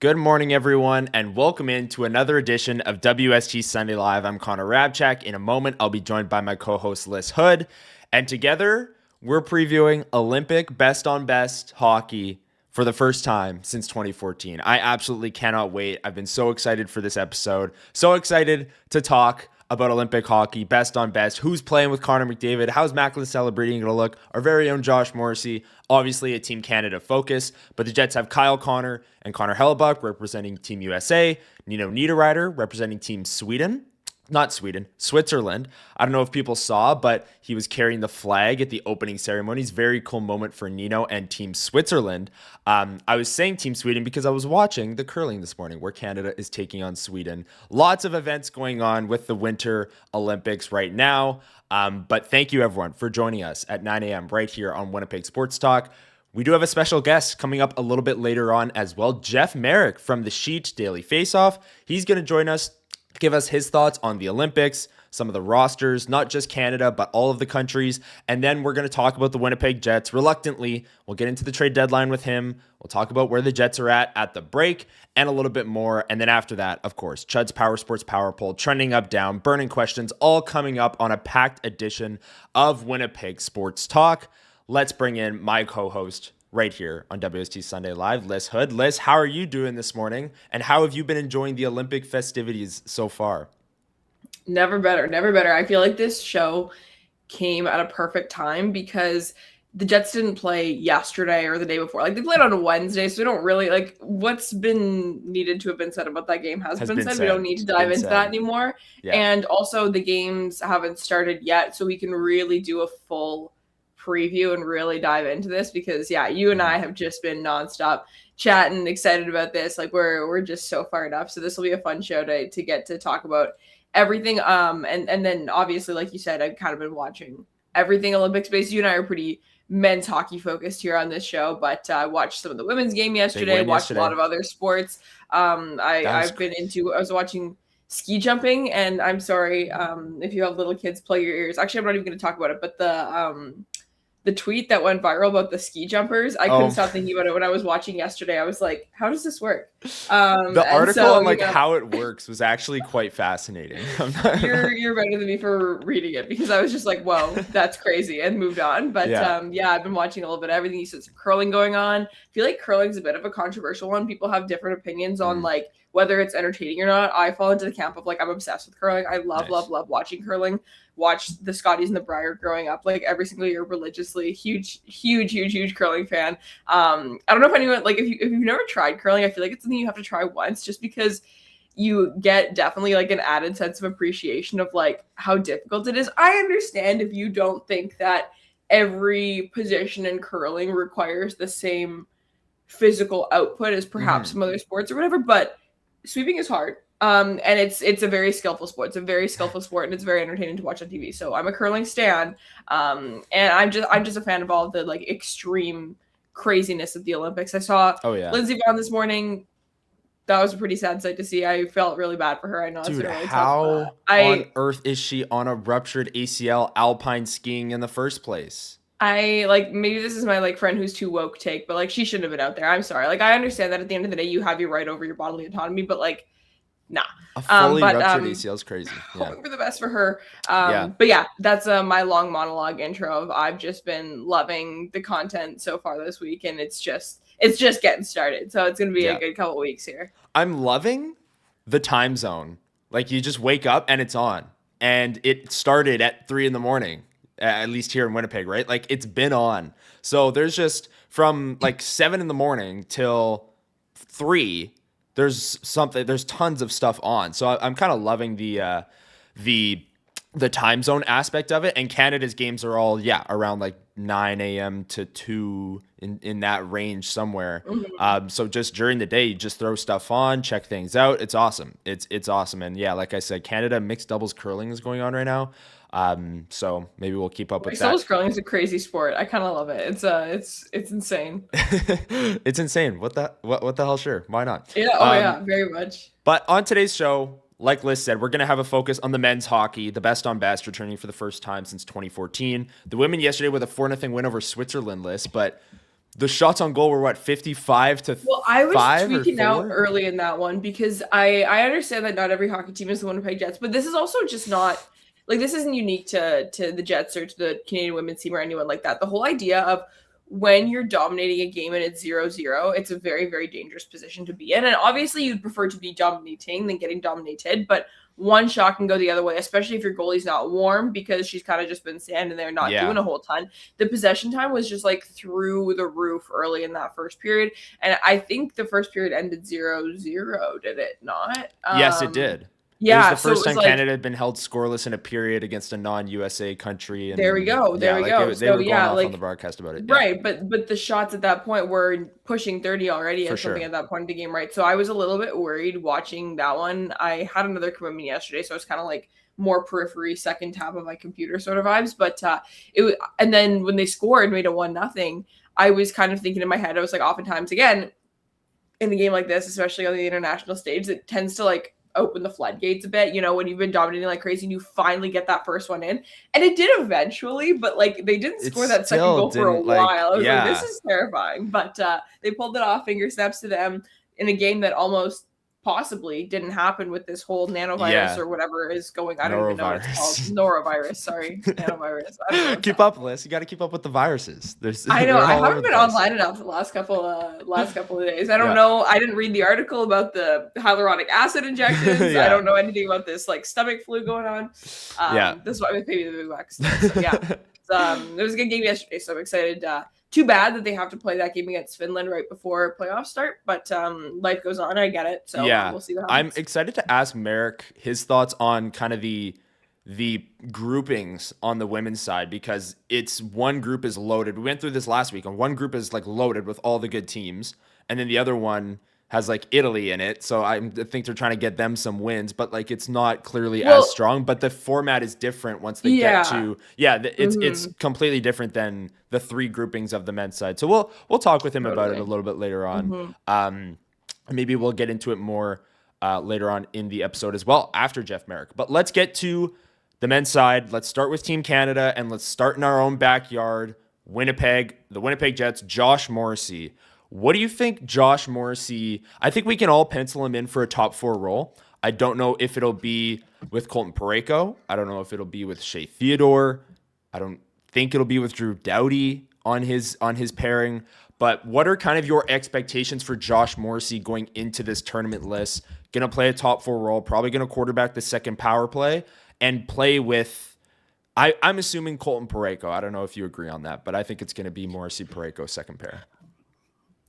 Good morning, everyone, and welcome into another edition of WST Sunday Live. I'm Connor Hrabchak. In a moment, I'll be joined by my co-host Lyss Houde, and together we're previewing Olympic best on best hockey for the first time since 2014. I absolutely cannot wait. I've been so excited for this episode, so excited to talk about Olympic hockey, best on best, who's playing with Connor McDavid, how's Macklin celebrating going to look, our very own Josh Morrissey, obviously a Team Canada focus, but the Jets have Kyle Connor and Connor Hellebuyck representing Team USA, Nino Niederreiter representing Team Switzerland. I don't know if people saw, but he was carrying the flag at the opening ceremonies. Very cool moment for Nino and Team Switzerland. I was saying Team Sweden because I was watching the curling this morning where Canada is taking on Sweden. Lots of events going on with the Winter Olympics right now. But thank you everyone for joining us at 9 a.m. right here on Winnipeg Sports Talk. We do have a special guest coming up a little bit later on as well. Jeff Marek from the Sheet Daily Faceoff. He's going to join us, give us his thoughts on the Olympics, some of the rosters, not just Canada, but all of the countries. And then we're going to talk about the Winnipeg Jets. Reluctantly, we'll get into the trade deadline with him. We'll talk about where the Jets are at the break and a little bit more. And then after that, of course, Chud's Power Sports Power Poll, trending up, down, burning questions, all coming up on a packed edition of Winnipeg Sports Talk. Let's bring in my co-host right here on WST Sunday Live, Lyss Houde. Lyss, how are you doing this morning? And how have you been enjoying the Olympic festivities so far? Never better, never better. I feel like this show came at a perfect time because the Jets didn't play yesterday or the day before. Like, they played on a Wednesday, so we don't really, like, what's been needed to have been said about that game has been said. We don't need to dive into that anymore. Yeah. And also the games haven't started yet, so we can really do a full preview and really dive into this because you and I have just been nonstop chatting, excited about this. Like, we're just so fired up. So this will be a fun show to get to talk about everything. And then obviously, like you said, I've kind of been watching everything Olympics based. You and I are pretty men's hockey focused here on this show, but I watched some of the women's game yesterday, watched a lot of other sports. I was watching ski jumping, and I'm sorry if you have little kids, plug your ears. Actually, I'm not even going to talk about it, but the tweet that went viral about the ski jumpers, I couldn't stop thinking about it when I was watching yesterday. I was like, how does this work? The article on how it works was actually quite fascinating. You're better than me for reading it because I was just like, whoa, that's crazy, and moved on. But I've been watching a little bit of everything. You said some curling going on. I feel like curling's a bit of a controversial one. People have different opinions on like whether it's entertaining or not. I fall into the camp of like, I'm obsessed with curling. I love watching curling. Watched the Scotties and the Briar growing up like every single year religiously. Huge curling fan. I don't know if anyone, like, if you've never tried curling, I feel like it's something you have to try once just because you get definitely like an added sense of appreciation of like how difficult it is. I understand if you don't think that every position in curling requires the same physical output as perhaps some other sports or whatever, but sweeping is hard. And it's a very skillful sport. It's a very skillful sport, and it's very entertaining to watch on TV. So I'm a curling stan, and I'm just a fan of all the like extreme craziness of the Olympics. I saw Lindsey Vonn this morning. That was a pretty sad sight to see. I felt really bad for her. I know. Dude, how on earth is she on a ruptured ACL alpine skiing in the first place? Maybe this is my like friend who's too woke take, but like she shouldn't have been out there. I'm sorry. Like, I understand that at the end of the day you have your right over your bodily autonomy, but like, nah. A fully ruptured ACL is crazy. Hoping for the best for her. But yeah, that's my long monologue intro of I've just been loving the content so far this week, and it's just getting started. So it's gonna be a good couple weeks here. I'm loving the time zone. Like, you just wake up and it's on, and it started at 3 a.m. At least here in Winnipeg, right? Like, it's been on. So there's just from like 7 a.m. till 3. there's tons of stuff on. So I'm kind of loving the time zone aspect of it. And Canada's games are all around like 9 a.m. to 2 in that range somewhere. So just during the day, you just throw stuff on, check things out. It's awesome. It's awesome. And like I said, Canada mixed doubles curling is going on right now. So maybe we'll keep up with that. Mixed doubles curling is a crazy sport. I kind of love it. It's insane. It's insane. What the hell? Sure. Why not? Yeah. Very much. But on today's show, like Liz said, we're going to have a focus on the men's hockey, the best on best, returning for the first time since 2014. The women yesterday with a 4-0 win over Switzerland, Liz, but the shots on goal were what, 55 to 5? Well, I was tweaking out early in that one because I understand that not every hockey team is the Winnipeg Jets, but this is also just not like, this isn't unique to the Jets or to the Canadian women's team or anyone like that. The whole idea of when you're dominating a game and it's 0-0, it's a very, very dangerous position to be in. And obviously you'd prefer to be dominating than getting dominated, but one shot can go the other way, especially if your goalie's not warm because she's kind of just been standing there not doing a whole ton. The possession time was just like through the roof early in that first period. And I think the first period ended 0-0, did it not? Yes, it did. Yeah, it was the first time Canada had been held scoreless in a period against a non-USA country. And there we go. They were going off on the broadcast about it. Right, but the shots at that point were pushing 30 already or something at that point in the game, right? So I was a little bit worried watching that one. I had another commitment yesterday, so I was kind of like more periphery, second tab of my computer sort of vibes. But and then when they scored, made it 1-0, I was kind of thinking in my head, I was like, oftentimes again in a game like this, especially on the international stage, it tends to like open the floodgates a bit, when you've been dominating like crazy and you finally get that first one in. And it did eventually, but like they didn't score that second goal for a while. I was like, this is terrifying. But they pulled it off, finger snaps to them in a game that almost possibly didn't happen with this whole nanovirus or whatever is going. I don't even know what it's called. Norovirus, sorry. Nanovirus. Keep up, Liz. You got to keep up with the viruses. I know. I haven't been online enough the last couple of days. I don't know. I didn't read the article about the hyaluronic acid injections. I don't know anything about this like stomach flu going on. This is why I'm maybe the big wax. So, it was a good game yesterday, so I'm excited. Too bad that they have to play that game against Finland right before playoffs start, but life goes on. I get it. So we'll see what happens. I'm excited to ask Marek his thoughts on kind of the groupings on the women's side, because it's one group is loaded. We went through this last week, and one group is like loaded with all the good teams, and then the other one has like Italy in it. So I think they're trying to get them some wins, but like it's not clearly as strong. But the format is different once they get to it's completely different than the three groupings of the men's side. So we'll talk with him about it a little bit later on. Maybe we'll get into it more later on in the episode as well after Jeff Marek. But let's get to the men's side. Let's start with Team Canada, and let's start in our own backyard. Winnipeg, the Winnipeg Jets, Josh Morrissey. What do you think Josh Morrissey, I think we can all pencil him in for a top 4 role. I don't know if it'll be with Colton Parayko. I don't know if it'll be with Shea Theodore. I don't think it'll be with Drew Doughty on his pairing. But what are kind of your expectations for Josh Morrissey going into this tournament list? Going to play a top 4 role, probably going to quarterback the second power play and play with, I'm assuming Colton Parayko. I don't know if you agree on that, but I think it's going to be Morrissey Parayko second pair.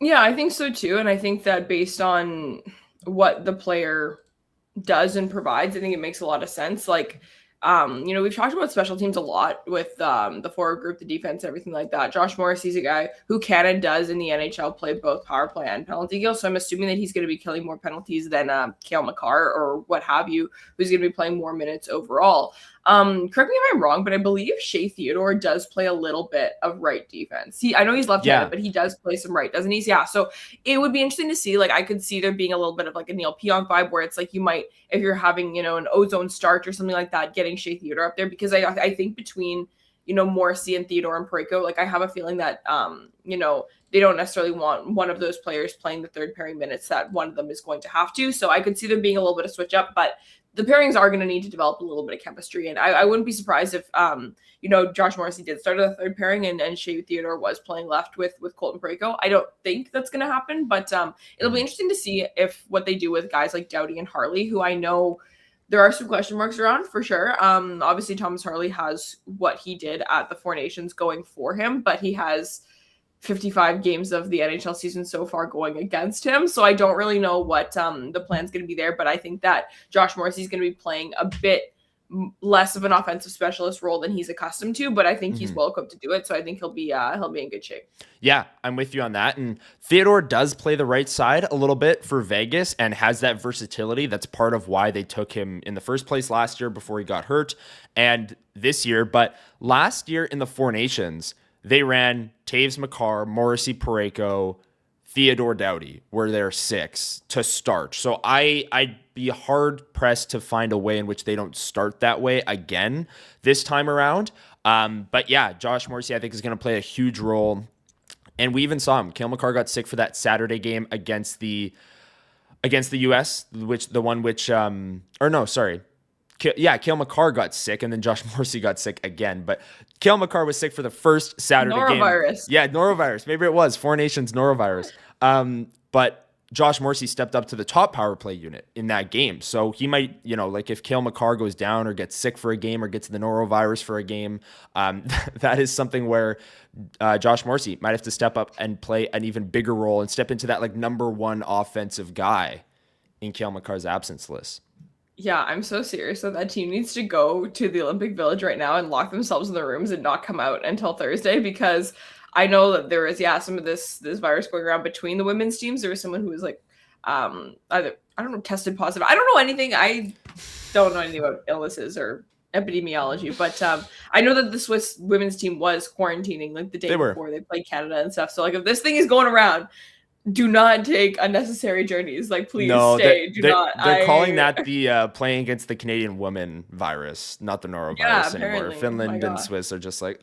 Yeah, I think so too. And I think that based on what the player does and provides, I think it makes a lot of sense. Like, we've talked about special teams a lot with the forward group, the defense, everything like that. Josh Morrissey's a guy who can and does in the NHL play both power play and penalty kill. So I'm assuming that he's going to be killing more penalties than Cale Makar or what have you, who's going to be playing more minutes overall. Correct me if I'm wrong, but I believe Shea Theodore does play a little bit of right defense. I know he's left-handed, but he does play some right, doesn't he? Yeah. So it would be interesting to see. Like, I could see there being a little bit of like a Neil Pionk vibe where it's like you might, if you're having, an ozone start or something like that, getting Shea Theodore up there, because I think between, Morrissey and Theodore and Parayko, like I have a feeling that, they don't necessarily want one of those players playing the third pairing minutes that one of them is going to have to. So I could see there being a little bit of switch up, but the pairings are going to need to develop a little bit of chemistry. And I wouldn't be surprised if, Josh Morrissey did start at the third pairing and Shea Theodore was playing left with Colton Parayko. I don't think that's going to happen, but it'll be interesting to see if what they do with guys like Doughty and Harley, who I know there are some question marks around for sure. Obviously Thomas Harley has what he did at the Four Nations going for him, but he has 55 games of the NHL season so far going against him. So I don't really know what the plan's going to be there, but I think that Josh Morrissey is going to be playing a bit less of an offensive specialist role than he's accustomed to, but I think he's well equipped to do it. So I think he'll be in good shape. Yeah, I'm with you on that. And Theodore does play the right side a little bit for Vegas and has that versatility. That's part of why they took him in the first place last year before he got hurt and this year. But last year in the Four Nations, they ran Taves Makar, Morrissey Parayko, Theodore Doughty were their 6 to start. So I'd be hard pressed to find a way in which they don't start that way again this time around. But yeah, Josh Morrissey I think is going to play a huge role. And we even saw him. Cale Makar got sick for that Saturday game against the US, Cale Makar got sick, and then Josh Morrissey got sick again. But Cale Makar was sick for the first Saturday norovirus. Game. Yeah, norovirus. Maybe it was Four Nations norovirus. But Josh Morrissey stepped up to the top power play unit in that game. So he might, like if Cale Makar goes down or gets sick for a game or gets the norovirus for a game, that is something where Josh Morrissey might have to step up and play an even bigger role and step into that like number one offensive guy in Cale Makar's absence list. Yeah, I'm so serious that team needs to go to the Olympic Village right now and lock themselves in their rooms and not come out until Thursday, because I know that there is, some of this virus going around between the women's teams. There was someone who was like, tested positive. I don't know anything. I don't know anything about illnesses or epidemiology, but I know that the Swiss women's team was quarantining like the day before they played Canada and stuff. So like if this thing is going around, do not take unnecessary journeys. Like, please stay. They're calling that the playing against the Canadian woman virus, not the norovirus anymore. Finland and Swiss are just like,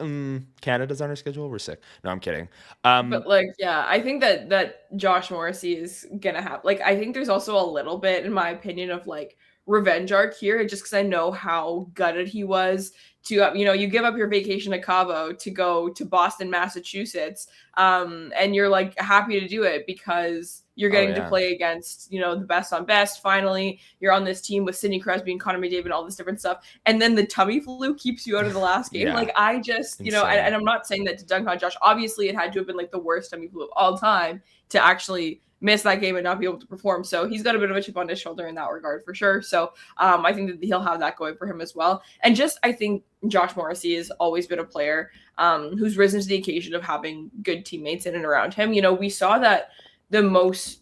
Canada's on our schedule. We're sick. No, I'm kidding. But I think that Josh Morrissey is gonna have I think there's also a little bit, in my opinion, of like revenge arc here, just because I know how gutted he was to you give up your vacation to Cabo to go to Boston, Massachusetts, and you're like happy to do it because you're getting to play against the best on best. Finally, you're on this team with Sidney Crosby and Connor McDavid and all this different stuff, and then the tummy flu keeps you out of the last game. I just and I'm not saying that to dunk on Josh. Obviously, it had to have been like the worst tummy flu of all time to actually miss that game and not be able to perform. So he's got a bit of a chip on his shoulder in that regard for sure. So I think that he'll have that going for him as well. And I think Josh Morrissey has always been a player who's risen to the occasion of having good teammates in and around him. We saw that the most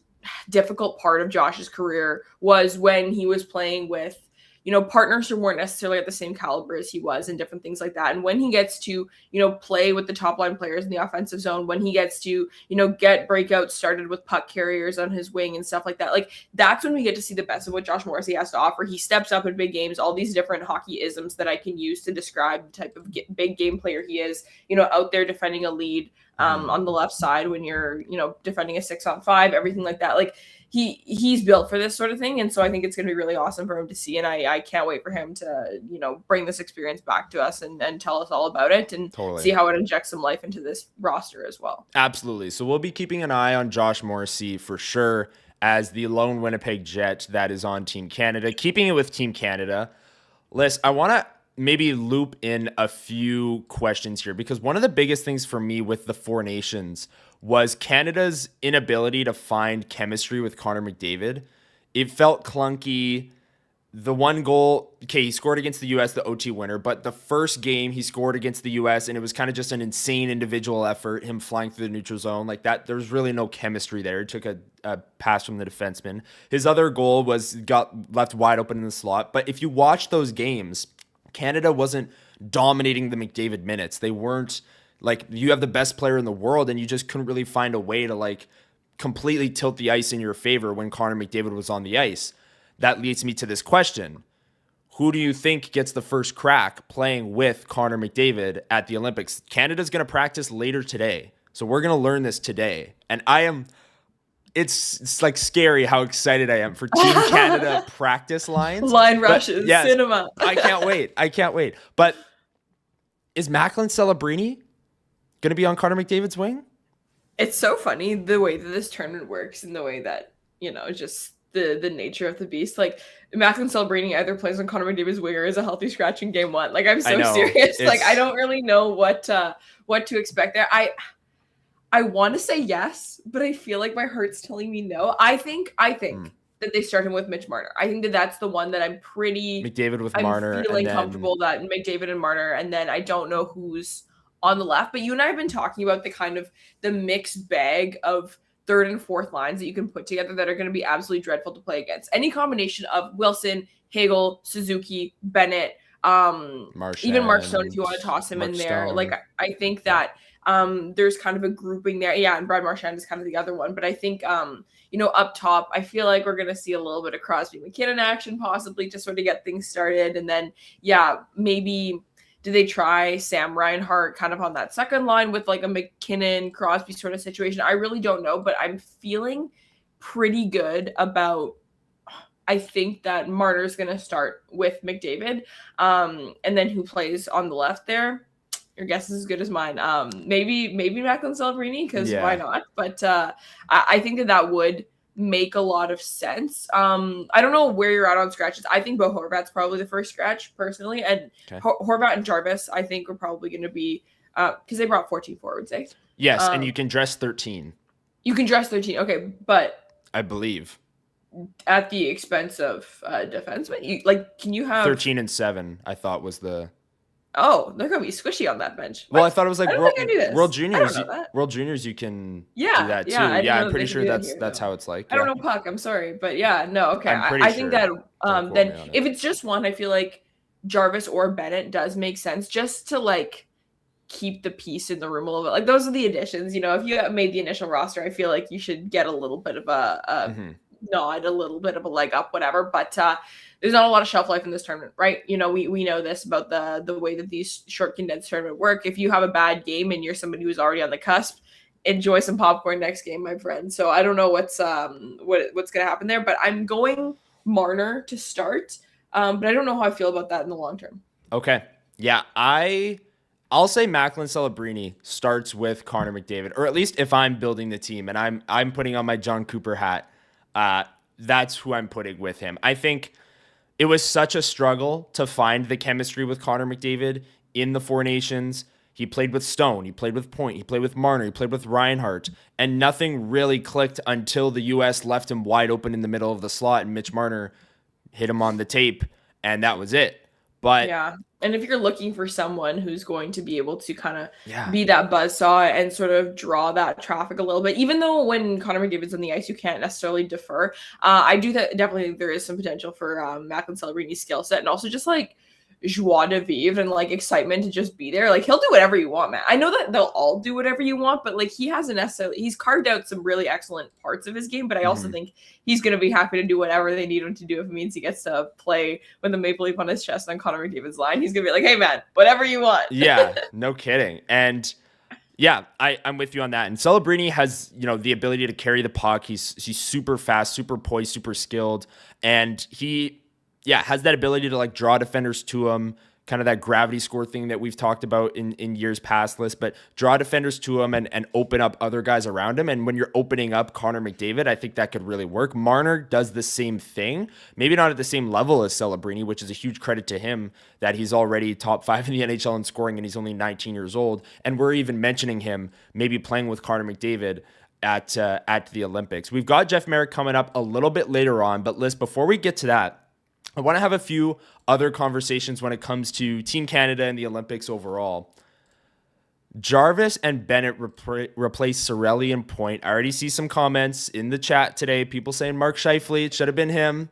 difficult part of Josh's career was when he was playing with partners who weren't necessarily at the same caliber as he was and different things like that. And when he gets to, play with the top line players in the offensive zone, when he gets to, get breakouts started with puck carriers on his wing and stuff like that, that's when we get to see the best of what Josh Morrissey has to offer. He steps up in big games, all these different hockey isms that I can use to describe the type of big game player he is, out there defending a lead on the left side when you're, defending a 6-on-5, everything like that. He's built for this sort of thing. And so I think it's going to be really awesome for him to see. And I can't wait for him to, bring this experience back to us and tell us all about it and see how it injects some life into this roster as well. Absolutely. So we'll be keeping an eye on Josh Morrissey for sure as the lone Winnipeg Jet that is on Team Canada. Keeping it with Team Canada, Lyss, I want to maybe loop in a few questions here, because one of the biggest things for me with the Four Nations was Canada's inability to find chemistry with Connor McDavid. It felt clunky. The one goal, he scored against the US, the OT winner, but the first game he scored against the US, and it was kind of just an insane individual effort, him flying through the neutral zone like that. There was really no chemistry there. He took a pass from the defenseman. His other goal got left wide open in the slot. But if you watch those games, Canada wasn't dominating the McDavid minutes. They weren't you have the best player in the world and you just couldn't really find a way to completely tilt the ice in your favor when Connor McDavid was on the ice. That leads me to this question. Who do you think gets the first crack playing with Connor McDavid at the Olympics? Canada's going to practice later today. So we're going to learn this today. And it's scary how excited I am for Team Canada practice lines. Line rushes, yes, cinema. I can't wait. But is Macklin Celebrini going to be on Connor McDavid's wing? It's so funny the way that this tournament works and the way that, just the nature of the beast. Macklin Celebrini either plays on Connor McDavid's wing or is a healthy scratch in game one. I'm so serious. I don't really know what to expect there. I want to say yes, but I feel like my heart's telling me no. I think that they start him with Mitch Marner. I think that that's the one that I'm McDavid with I'm Marner, feeling and then comfortable that McDavid and Marner, and then I don't know who's on the left. But you and I have been talking about the kind of the mixed bag of third and fourth lines that you can put together that are going to be absolutely dreadful to play against. Any combination of Wilson, Hagel, Suzuki, Bennett, even Mark Stone, if you want to toss him in there. Stone. Like I think that there's kind of a grouping there. Yeah, and Brad Marchand is kind of the other one. But I think up top, I feel like we're gonna see a little bit of Crosby McKinnon action possibly to sort of get things started. And then maybe do they try Sam Reinhart kind of on that second line with like a McKinnon Crosby sort of situation? I really don't know, but I'm feeling pretty good about. I think that Marner's going to start with McDavid, and then who plays on the left there? Your guess is as good as mine. Maybe Macklin Celebrini, because why not? But I think that would make a lot of sense. I don't know where you're at on scratches. I think Bo Horvat's probably the first scratch personally, and Horvat and Jarvis I think are probably going to be because they brought 14 forwards. Yes, and you can dress 13. You can dress 13. Okay, but I believe at the expense of defensemen. Can you have 13 and 7? I thought was the. Oh, they're gonna be squishy on that bench. Well, I thought it was like World Juniors. World Juniors, you can do that too. Yeah, I'm pretty sure that's how it's like. I don't know puck. I'm sorry, but okay. I think that then if it's just one, I feel like Jarvis or Bennett does make sense just to like keep the peace in the room a little bit. Like those are the additions. If you made the initial roster, I feel like you should get a little bit of a nod, a little bit of a leg up, whatever. But there's not a lot of shelf life in this tournament, right? We know this about the way that these short condensed tournament work. If you have a bad game and you're somebody who's already on the cusp, enjoy some popcorn next game, my friend. So I don't know what's gonna happen there, but I'm going Marner to start. But I don't know how I feel about that in the long term. Okay. Yeah, I'll say Macklin Celebrini starts with Connor McDavid, or at least if I'm building the team and I'm putting on my John Cooper hat, that's who I'm putting with him. I think it was such a struggle to find the chemistry with Connor McDavid in the Four Nations. He played with Stone, he played with Point, he played with Marner, he played with Reinhart, and nothing really clicked until the U.S. left him wide open in the middle of the slot and Mitch Marner hit him on the tape, and that was it. But yeah. And if you're looking for someone who's going to be able to kind of be that buzzsaw and sort of draw that traffic a little bit, even though when Connor McDavid's on the ice, you can't necessarily defer. I do definitely think there is some potential for Macklin Celebrini's skill set and also just like joie de vivre and like excitement to just be there. Like he'll do whatever you want, man. I know that they'll all do whatever you want, but like he's carved out some really excellent parts of his game, but I also think he's going to be happy to do whatever they need him to do if it means he gets to play with the maple leaf on his chest on Connor McDavid's line. He's going to be like, hey man, whatever you want. Yeah, no kidding. And yeah, I'm with you on that. And Celebrini has, the ability to carry the puck. He's super fast, super poised, super skilled, and he has that ability to like draw defenders to him, kind of that gravity score thing that we've talked about in years past, Lyss, but draw defenders to him and open up other guys around him. And when you're opening up Connor McDavid, I think that could really work. Marner does the same thing, maybe not at the same level as Celebrini, which is a huge credit to him that he's already top 5 in the NHL in scoring and he's only 19 years old. And we're even mentioning him maybe playing with Connor McDavid at the Olympics. We've got Jeff Marek coming up a little bit later on, but Lyss, before we get to that, I want to have a few other conversations when it comes to Team Canada and the Olympics overall. Jarvis and Bennett replace Cirelli and Point. I already see some comments in the chat today. People saying Mark Scheifele, it should have been him.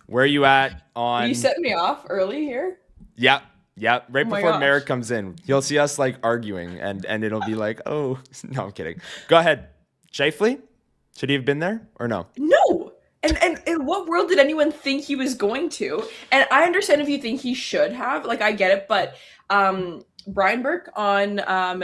Where are you at on... You set me off early here? Yeah. Right before Marek comes in. You'll see us like arguing and it'll be like, oh, no, I'm kidding. Go ahead. Scheifele? Should he have been there or no? No. And in what world did anyone think he was going to? And I understand if you think he should have, like I get it, but Brian Burke on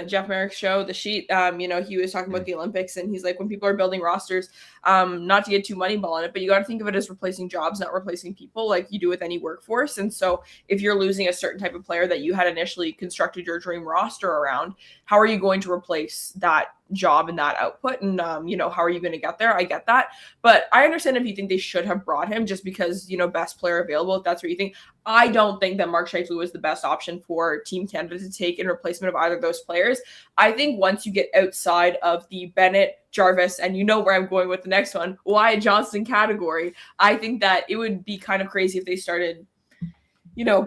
Jeff Marek's show, The Sheet, he was talking about the Olympics and he's like, when people are building rosters, not to get too moneyball on it, but you got to think of it as replacing jobs, not replacing people like you do with any workforce. And so if you're losing a certain type of player that you had initially constructed your dream roster around, how are you going to replace that job and that output. And, how are you going to get there? I get that. But I understand if you think they should have brought him just because, best player available, if that's what you think. I don't think that Mark Scheifele was the best option for Team Canada to take in replacement of either of those players. I think once you get outside of the Bennett, Jarvis, and where I'm going with the next one, Wyatt Johnston category, I think that it would be kind of crazy if they started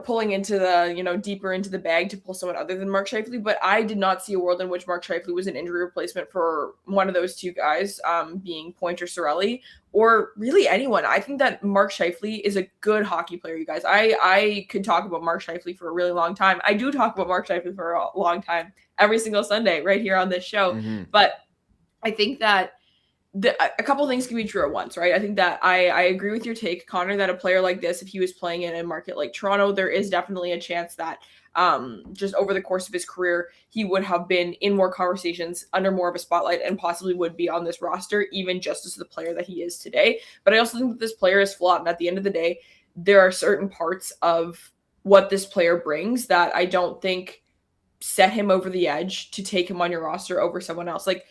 pulling into the, deeper into the bag to pull someone other than Mark Scheifele. But I did not see a world in which Mark Scheifele was an injury replacement for one of those two guys, being Point or Cirelli, or really anyone. I think that Mark Scheifele is a good hockey player, you guys. I could talk about Mark Scheifele for a really long time. I do talk about Mark Scheifele for a long time, every single Sunday right here on this show. Mm-hmm. But I think that a couple of things can be true at once, right? I think that I agree with your take, Connor, that a player like this, if he was playing in a market like Toronto, there is definitely a chance that just over the course of his career, he would have been in more conversations, under more of a spotlight, and possibly would be on this roster, even just as the player that he is today. But I also think that this player is flawed. And at the end of the day, there are certain parts of what this player brings that I don't think set him over the edge to take him on your roster over someone else. Like,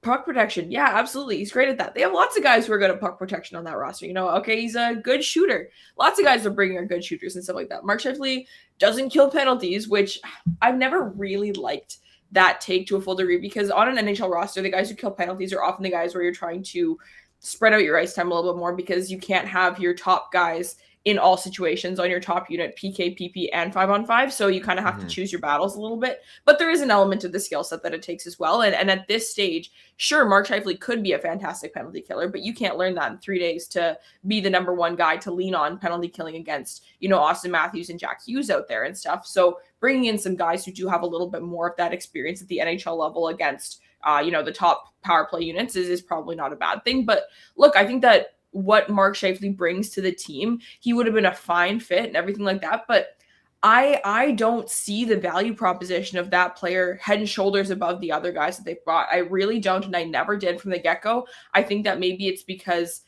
puck protection. Yeah, absolutely. He's great at that. They have lots of guys who are good at puck protection on that roster. Okay, he's a good shooter. Lots of guys are bringing are good shooters and stuff like that. Mark Scheifele doesn't kill penalties, which I've never really liked that take to a full degree, because on an NHL roster, the guys who kill penalties are often the guys where you're trying to spread out your ice time a little bit more, because you can't have your top guys in all situations on your top unit, PK, PP, and 5-on-5. So you kind of have to choose your battles a little bit. But there is an element of the skill set that it takes as well. And at this stage, sure, Mark Scheifele could be a fantastic penalty killer, but you can't learn that in 3 days to be the number one guy to lean on penalty killing against, Austin Matthews and Jack Hughes out there and stuff. So bringing in some guys who do have a little bit more of that experience at the NHL level against, the top power play units is probably not a bad thing. But look, I think that what Mark Scheifele brings to the team, he would have been a fine fit and everything like that. But I don't see the value proposition of that player head and shoulders above the other guys that they've brought. I really don't, and I never did from the get-go. I think that maybe it's because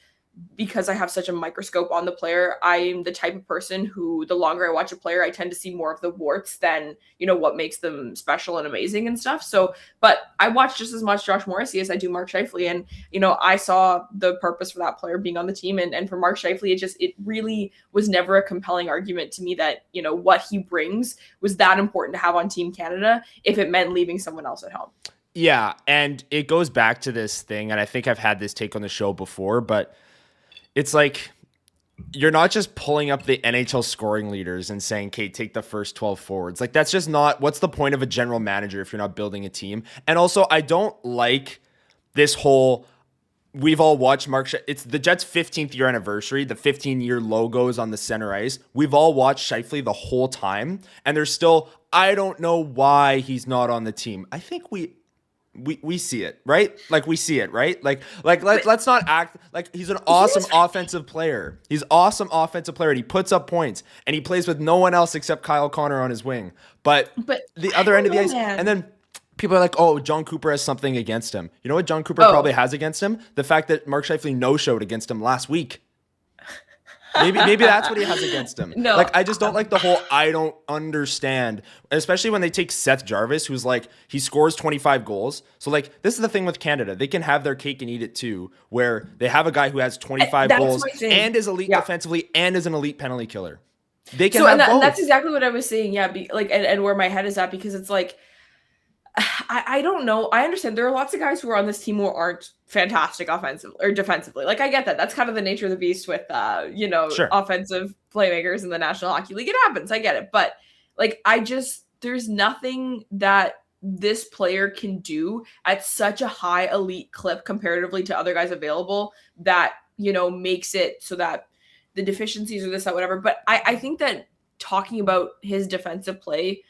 I have such a microscope on the player. I'm the type of person who, the longer I watch a player, I tend to see more of the warts than, what makes them special and amazing and stuff. So, but I watch just as much Josh Morrissey as I do Mark Scheifele. And, I saw the purpose for that player being on the team. And for Mark Scheifele, it really was never a compelling argument to me that, what he brings was that important to have on Team Canada if it meant leaving someone else at home. Yeah. And it goes back to this thing. And I think I've had this take on the show before, but it's like, you're not just pulling up the NHL scoring leaders and saying, okay, take the first 12 forwards. Like, that's just not, what's the point of a general manager if you're not building a team? And also, I don't like this whole, we've all watched it's the Jets' 15th year anniversary, the 15-year logos on the center ice. We've all watched Scheifele the whole time, and there's still, I don't know why he's not on the team. I think we see it, right? Like, we see it, right? Let's not act like he's an awesome offensive player. He's awesome offensive player. And he puts up points, and he plays with no one else except Kyle Connor on his wing. But the other end of the ice, and then people are like, oh, John Cooper has something against him. You know what John Cooper probably has against him? The fact that Mark Scheifele no-showed against him last week. Maybe that's what he has against him. No. Like, I just don't like the whole I don't understand, especially when they take Seth Jarvis, who's like, he scores 25 goals. So, like, this is the thing with Canada. They can have their cake and eat it too, where they have a guy who has 25 goals and is elite defensively and is an elite penalty killer. They can have both. And that's exactly what I was saying. Yeah, and where my head is at, because it's like, I don't know. I understand there are lots of guys who are on this team who aren't fantastic offensively or defensively. Like, I get that. That's kind of the nature of the beast with, offensive playmakers in the National Hockey League. It happens. I get it. But, like, there's nothing that this player can do at such a high elite clip comparatively to other guys available that, makes it so that the deficiencies or this, that, whatever. But I think that talking about his defensive play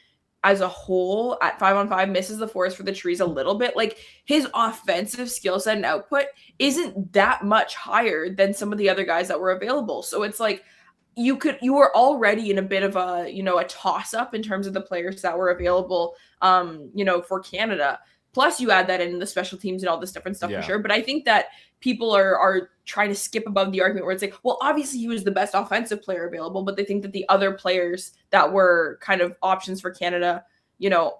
as a whole at 5-on-5 misses the forest for the trees a little bit. Like, his offensive skill set and output isn't that much higher than some of the other guys that were available. So it's like, you were already in a bit of a, a toss up in terms of the players that were available, for Canada. Plus you add that in the special teams and all this different stuff for sure. But I think that people are trying to skip above the argument where it's like, well, obviously he was the best offensive player available, but they think that the other players that were kind of options for Canada,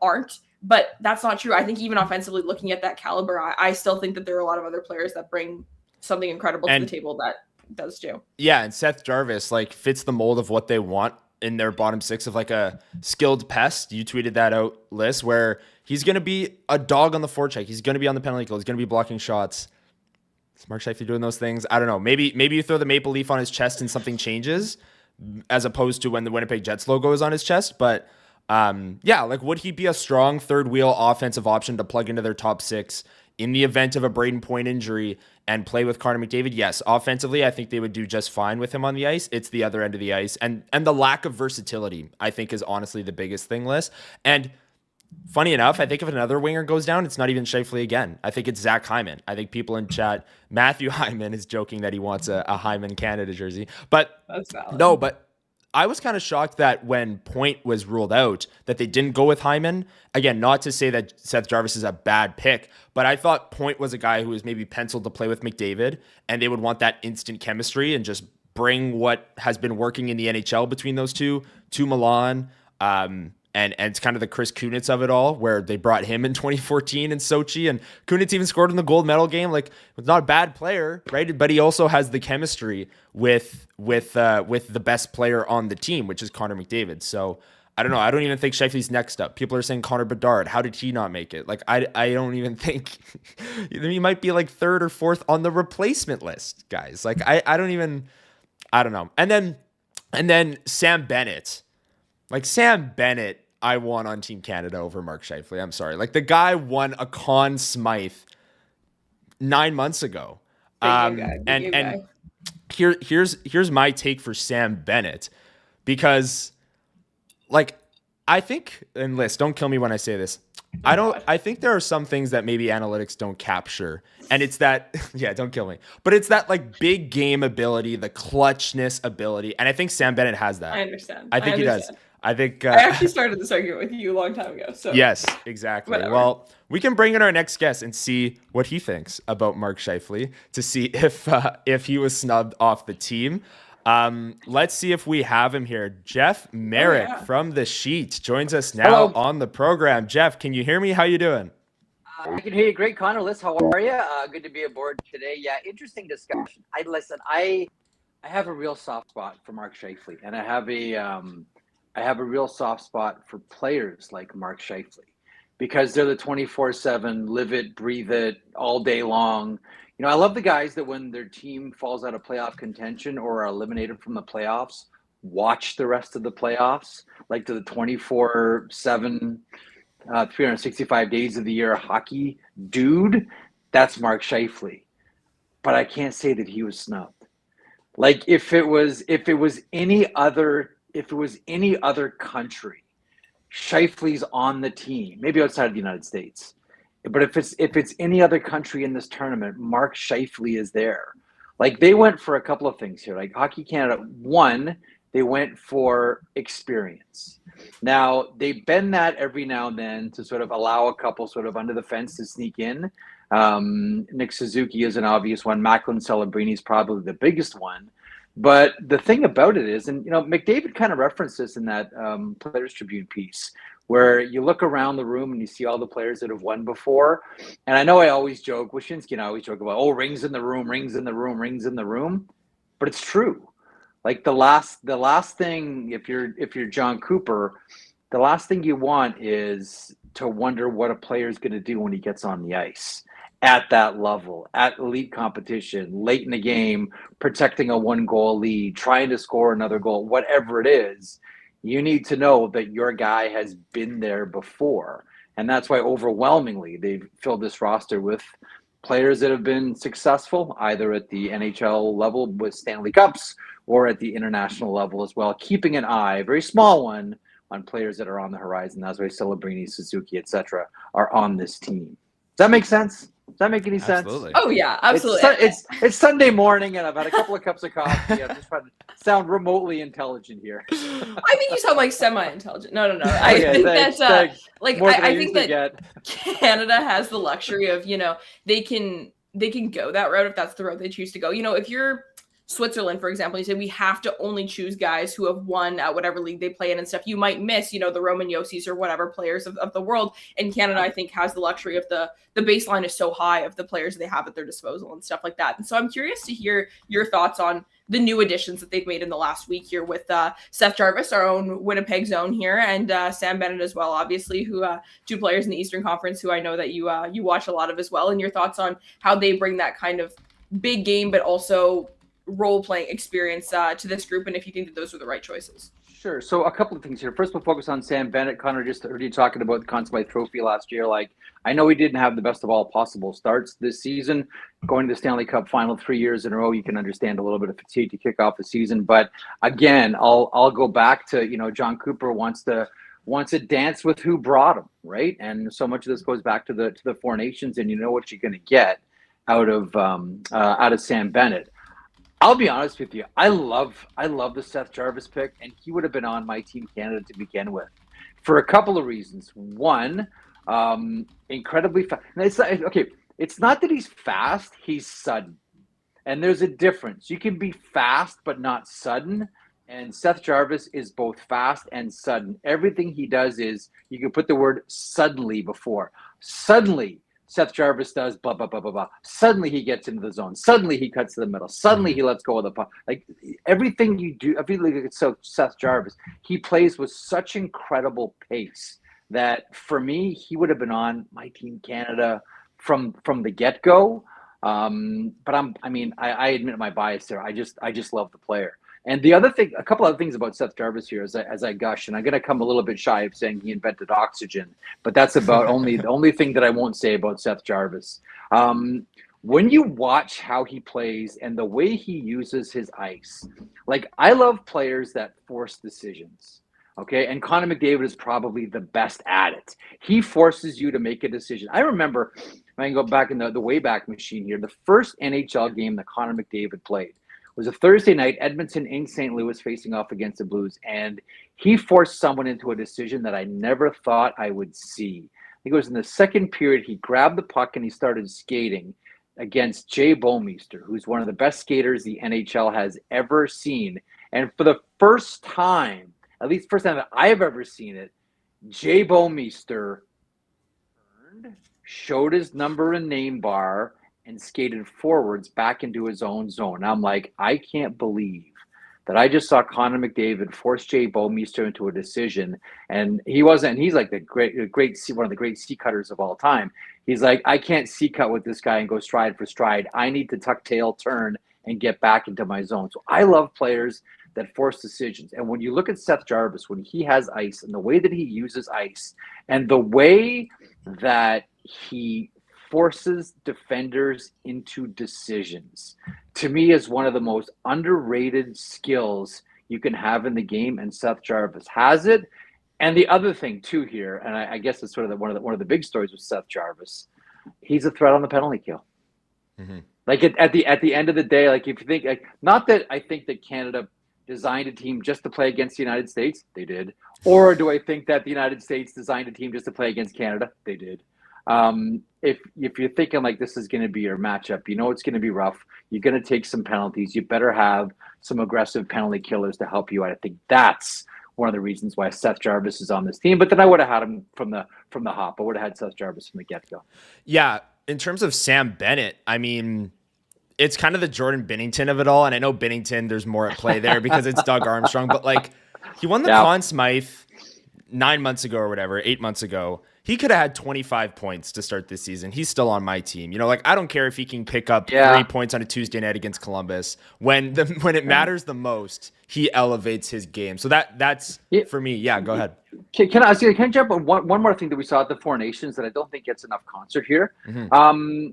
aren't. But that's not true. I think even offensively, looking at that caliber, I still think that there are a lot of other players that bring something incredible to the table that does too. Yeah, and Seth Jarvis like fits the mold of what they want in their bottom six of like a skilled pest. You tweeted that out, Lyss, where he's going to be a dog on the forecheck. He's going to be on the penalty kill. He's going to be blocking shots. Is Mark Scheifele doing those things? I don't know. Maybe you throw the maple leaf on his chest and something changes, as opposed to when the Winnipeg Jets logo is on his chest. But yeah, like would he be a strong third wheel offensive option to plug into their top six in the event of a Braden Point injury and play with Connor McDavid? Yes. Offensively, I think they would do just fine with him on the ice. It's the other end of the ice. And the lack of versatility, I think, is honestly the biggest thing, Lyss. And funny enough, I think if another winger goes down, it's not even Scheifele again. I think it's Zach Hyman. I think people in chat, Matthew Hyman is joking that he wants a Hyman Canada jersey. But that's valid. No, but I was kind of shocked that when Point was ruled out, that they didn't go with Hyman. Again, not to say that Seth Jarvis is a bad pick, but I thought Point was a guy who was maybe penciled to play with McDavid, and they would want that instant chemistry and just bring what has been working in the NHL between those two to Milan. And it's kind of the Chris Kunitz of it all, where they brought him in 2014 in Sochi, and Kunitz even scored in the gold medal game. Like, he's not a bad player, right? But he also has the chemistry with the best player on the team, which is Connor McDavid. So I don't know. I don't even think Scheifele's next up. People are saying Connor Bedard. How did he not make it? Like, I don't even think he might be like third or fourth on the replacement list, guys. Like, I don't know. And then Sam Bennett. Like, Sam Bennett, I want on Team Canada over Mark Scheifele. I'm sorry. Like, the guy won a Conn Smythe 9 months ago. And here's my take for Sam Bennett, because, like, I think, and Lyss, don't kill me when I say this, I think there are some things that maybe analytics don't capture. And it's that, yeah, don't kill me. But it's that like big game ability, the clutchness ability. And I think Sam Bennett has that. I understand. I think he does. I think I actually started this argument with you a long time ago. So yes, exactly. Whatever. Well, we can bring in our next guest and see what he thinks about Mark Scheifele to see if he was snubbed off the team. Let's see if we have him here. Jeff Marek from The Sheet joins us now on the program. Jeff, can you hear me? How you doing? I can hear you great, Connor. Lyss, how are you? Good to be aboard today. Yeah, interesting discussion. I have a real soft spot for Mark Scheifele, and I have a real soft spot for players like Mark Scheifele, because they're the 24/7, live it, breathe it all day long. You know, I love the guys that when their team falls out of playoff contention or are eliminated from the playoffs, watch the rest of the playoffs, like to the 24/7, 365 days of the year hockey dude. That's Mark Scheifele. But I can't say that he was snubbed. Like if it was any other country, Scheifele's on the team, maybe outside of the United States. But if it's any other country in this tournament, Mark Scheifele is there. Like, they went for a couple of things here. Like Hockey Canada, one, they went for experience. Now, they bend that every now and then to sort of allow a couple sort of under the fence to sneak in. Nick Suzuki is an obvious one. Macklin Celebrini is probably the biggest one. But the thing about it is, and, you know, McDavid kind of referenced this in that Players Tribune piece, where you look around the room and you see all the players that have won before. And I know I always joke, Wyshynski and I always joke about, oh, rings in the room, rings in the room, rings in the room. But it's true. Like the last thing, if you're John Cooper, the last thing you want is to wonder what a player is going to do when he gets on the ice at that level, at elite competition, late in the game, protecting a 1-goal lead, trying to score another goal, whatever it is. You need to know that your guy has been there before. And that's why overwhelmingly they've filled this roster with players that have been successful, either at the NHL level with Stanley Cups or at the international level as well, keeping an eye, a very small one, on players that are on the horizon. That's why Celebrini, Suzuki, etc. are on this team. Does that make sense? Does that make any sense? Absolutely. Oh yeah, absolutely. It's Sunday morning and I've had a couple of cups of coffee. I'm just trying to sound remotely intelligent here. I think you sound like semi-intelligent. No. I think I think that Canada has the luxury of, you know, they can go that route if that's the route they choose to go. You know, if you're Switzerland, for example, you say we have to only choose guys who have won at whatever league they play in and stuff. You might miss, the Roman Yossis or whatever players of the world. And Canada, I think, has the luxury of the baseline is so high of the players they have at their disposal and stuff like that. And so I'm curious to hear your thoughts on the new additions that they've made in the last week here with Seth Jarvis, our own Winnipeg zone here, and Sam Bennett as well, obviously, who two players in the Eastern Conference who I know that you watch a lot of as well. And your thoughts on how they bring that kind of big game, but also role-playing experience to this group, and if you think that those were the right choices. Sure. So a couple of things here. First, we'll focus on Sam Bennett. Connor just heard you talking about the Conn Smythe Trophy last year. Like, I know he didn't have the best of all possible starts this season. Going to the Stanley Cup final 3 years in a row, you can understand a little bit of fatigue to kick off the season. But again, I'll go back to, John Cooper wants to dance with who brought him, right? And so much of this goes back to the Four Nations, and you know what you're going to get out of Sam Bennett. I'll be honest with you. I love the Seth Jarvis pick, and he would have been on my Team Canada to begin with, for a couple of reasons. One, incredibly fast. It's not that he's fast; he's sudden, and there's a difference. You can be fast but not sudden, and Seth Jarvis is both fast and sudden. Everything he does is, you can put the word suddenly before. Suddenly, Seth Jarvis does blah, blah, blah, blah, blah. Suddenly he gets into the zone. Suddenly he cuts to the middle. Suddenly he lets go of the puck. Like, everything you do, everything it's so Seth Jarvis, he plays with such incredible pace that for me, he would have been on my Team Canada from the get-go. But I admit my bias there. I just love the player. And the other thing, a couple other things about Seth Jarvis here as I gush, and I'm going to come a little bit shy of saying he invented oxygen, but that's about the only thing that I won't say about Seth Jarvis. When you watch how he plays and the way he uses his ice, like, I love players that force decisions. Okay, and Connor McDavid is probably the best at it. He forces you to make a decision. I remember, I can go back in the Wayback Machine here, the first NHL game that Connor McDavid played was a Thursday night, Edmonton in St. Louis facing off against the Blues, and he forced someone into a decision that I never thought I would see. I think it was in the second period, he grabbed the puck and he started skating against Jay Bouwmeester, who's one of the best skaters the NHL has ever seen. And for the first time, at least first time that I've ever seen it, Jay Bouwmeester turned, showed his number and name bar, and skated forwards back into his own zone. And I'm like, I can't believe that I just saw Connor McDavid force Jay Bouwmeester into a decision. And he's like one of the great sea cutters of all time. He's like, I can't sea cut with this guy and go stride for stride. I need to tuck tail, turn, and get back into my zone. So I love players that force decisions. And when you look at Seth Jarvis, when he has ice and the way that he uses ice and the way that he forces defenders into decisions, to me, is one of the most underrated skills you can have in the game, and Seth Jarvis has it. And the other thing too here, and I guess it's sort of one of the big stories with Seth Jarvis, he's a threat on the penalty kill. Mm-hmm. Like at the end of the day, like, if you think, like, not that I think that Canada designed a team just to play against the United States, they did, or do I think that the United States designed a team just to play against Canada, they did. If you're thinking like this is going to be your matchup, it's going to be rough. You're going to take some penalties. You better have some aggressive penalty killers to help you out. I think that's one of the reasons why Seth Jarvis is on this team. But then I would have had him from the hop. I would have had Seth Jarvis from the get-go. Yeah, in terms of Sam Bennett, I mean, it's kind of the Jordan Binnington of it all. And I know Binnington, there's more at play there because it's Doug Armstrong. But, like, he won the Conn Smythe 9 months ago or whatever, 8 months ago. He could have had 25 points to start this season. He's still on my team. I don't care if he can pick up 3 points on a Tuesday night against Columbus. When it matters the most, he elevates his game. So that's for me. Yeah, go ahead. Can I jump on one more thing that we saw at the Four Nations that I don't think gets enough concert here? Mm-hmm.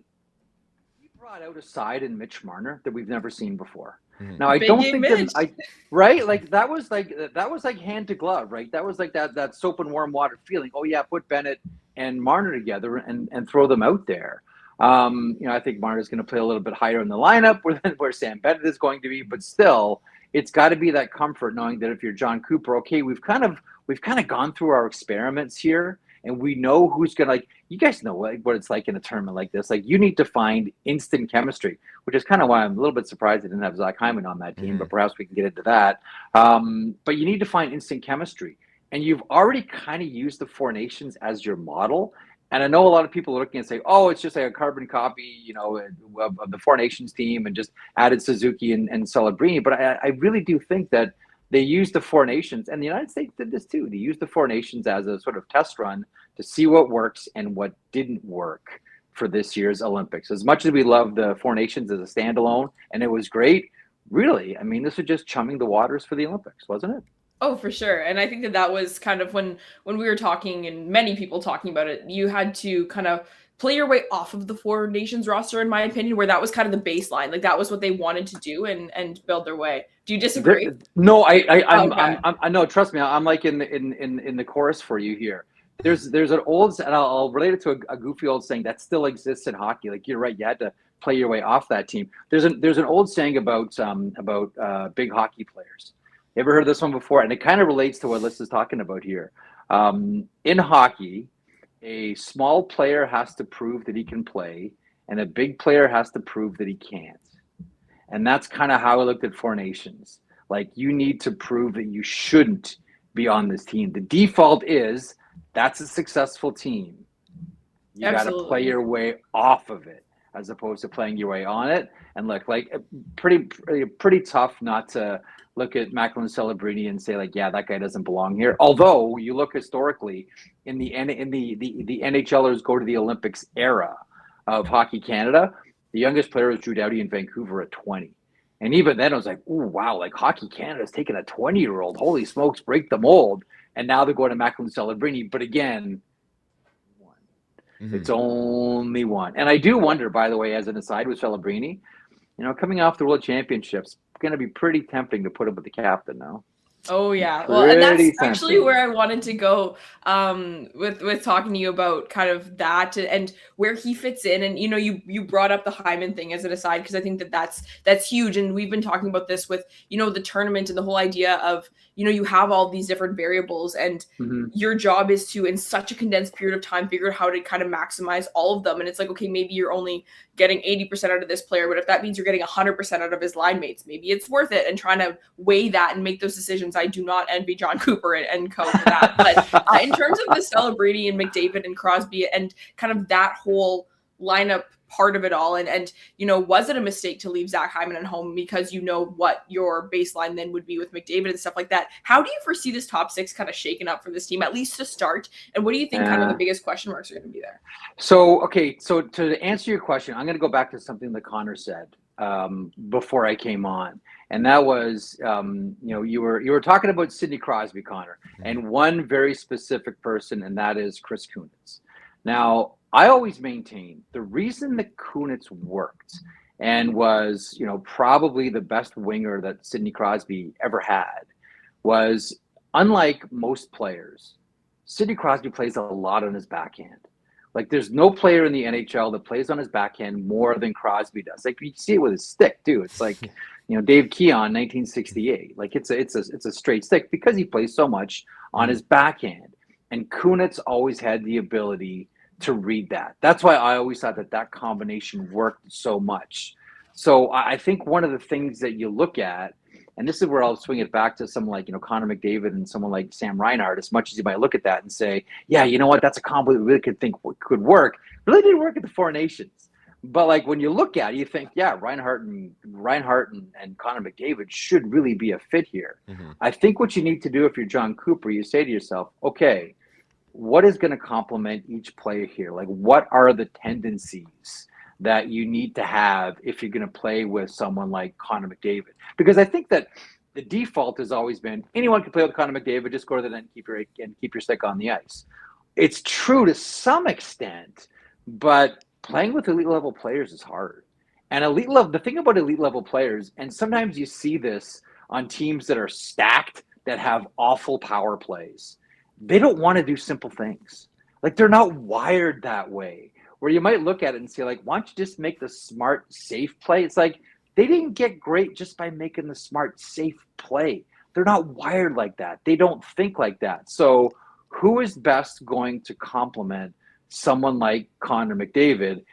He brought out a side in Mitch Marner that we've never seen before. Now I don't think that right, like that was like hand to glove, right? That was like that soap and warm water feeling. Oh yeah, put Bennett and Marner together and throw them out there. I think Marner's going to play a little bit higher in the lineup where Sam Bennett is going to be, but still, it's got to be that comfort knowing that if you're John Cooper, okay, we've kind of gone through our experiments here, and we know who's going to, like, you guys know what it's like in a tournament like this. Like, you need to find instant chemistry, which is kind of why I'm a little bit surprised they didn't have Zach Hyman on that team, but perhaps we can get into that. But you need to find instant chemistry. And you've already kind of used the Four Nations as your model. And I know a lot of people are looking and say, oh, it's just like a carbon copy, of the Four Nations team and just added Suzuki and Celebrini. But I really do think that they used the Four Nations, and the United States did this too. They used the Four Nations as a sort of test run to see what works and what didn't work for this year's Olympics. As much as we love the Four Nations as a standalone, and it was great, really, I mean, this was just chumming the waters for the Olympics, wasn't it? Oh, for sure. And I think that was kind of when we were talking, and many people talking about it, you had to kind of play your way off of the Four Nations roster, in my opinion, where that was kind of the baseline. Like, that was what they wanted to do and build their way. Do you disagree? No, I know. Trust me, I'm like in the chorus for you here. There's an old, and I'll relate it to a goofy old saying that still exists in hockey. Like, you're right, you had to play your way off that team. There's an old saying about big hockey players. You ever heard this one before? And it kind of relates to what Lyss is talking about here. In hockey, a small player has to prove that he can play, and a big player has to prove that he can't. And that's kind of how I looked at Four Nations. Like, you need to prove that you shouldn't be on this team. The default is that's a successful team. You got to play your way off of it as opposed to playing your way on it. And look, like, pretty tough not to look at Macklin Celebrini and say, like, yeah, that guy doesn't belong here. Although you look historically in the NHLers go to the Olympics era of Hockey Canada, the youngest player was Drew Doughty in Vancouver at 20. And even then I was like, ooh, wow, like Hockey Canada's taking a 20-year-old. Holy smokes, break the mold. And now they're going to Macklin Celebrini. But again, it's only one. And I do wonder, by the way, as an aside with Celebrini, coming off the World Championships, going to be pretty tempting to put him with the captain now. Oh yeah, well, and that's actually where I wanted to go with talking to you about kind of that and where he fits in. And you brought up the Hyman thing as an aside, because I think that's huge. And we've been talking about this with the tournament and the whole idea of you have all these different variables, and your job is to, in such a condensed period of time, figure out how to kind of maximize all of them. And it's like, okay, maybe you're only getting 80% out of this player, but if that means you're getting 100% out of his line mates, maybe it's worth it. And trying to weigh that and make those decisions. I do not envy John Cooper and co for that. But in terms of the Celebrini and McDavid and Crosby and kind of that whole lineup part of it all, and was it a mistake to leave Zach Hyman at home because what your baseline then would be with McDavid and stuff like that? How do you foresee this top six kind of shaken up for this team, at least to start? And what do you think kind of the biggest question marks are going to be there? So to answer your question, I'm going to go back to something that Connor said before I came on. And that was, you were talking about Sidney Crosby, Connor, and one very specific person, and that is Chris Kunitz. Now, I always maintain the reason that Kunitz worked and was, probably the best winger that Sidney Crosby ever had was, unlike most players, Sidney Crosby plays a lot on his backhand. Like, there's no player in the NHL that plays on his backhand more than Crosby does. Like, you see it with his stick too. It's like, Dave Keon, 1968. Like, it's a straight stick because he plays so much on his backhand. And Kunitz always had the ability to read that. That's why I always thought that combination worked so much. So I think one of the things that you look at, and this is where I'll swing it back to someone like, Connor McDavid and someone like Sam Reinhart, as much as you might look at that and say, yeah, you know what, that's a combo that we really could think could work. Really didn't work at the Four Nations. But like, when you look at it, you think, yeah, Reinhart and Connor McDavid should really be a fit here. I think what you need to do if you're John Cooper, you say to yourself, okay, what is going to complement each player here? Like, what are the tendencies that you need to have if you're going to play with someone like Connor McDavid? Because I think that the default has always been anyone can play with Connor McDavid, just go to the net and keep your stick on the ice. It's true to some extent, but playing with elite level players is hard. And the thing about elite level players, and sometimes you see this on teams that are stacked that have awful power plays, they don't want to do simple things. Like, they're not wired that way, where you might look at it and say, like, why don't you just make the smart, safe play? It's like, they didn't get great just by making the smart, safe play. They're not wired like that. They don't think like that. So who is best going to complement someone like Connor McDavid?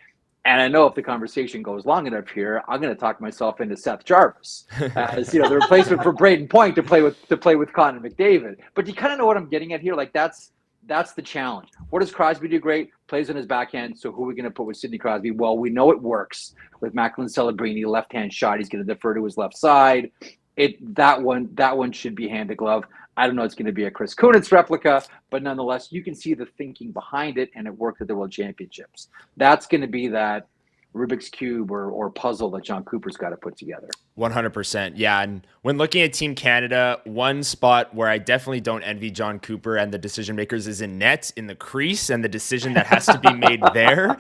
And I know if the conversation goes long enough here, I'm going to talk myself into Seth Jarvis as the replacement for Braden Point to play with Connor McDavid. But you kind of know what I'm getting at here. Like that's the challenge. What does Crosby do great? Plays on his backhand. So who are we going to put with Sidney Crosby? Well, we know it works with Macklin Celebrini, left-hand shot. He's going to defer to his left side. That one should be hand to glove. I don't know it's going to be a Chris Kunitz replica, but nonetheless, you can see the thinking behind it, and it worked at the World Championships. That's going to be that Rubik's Cube or puzzle that John Cooper's got to put together. 100%. Yeah. And when looking at Team Canada, one spot where I definitely don't envy John Cooper and the decision makers is in net, in the crease, and the decision that has to be made there.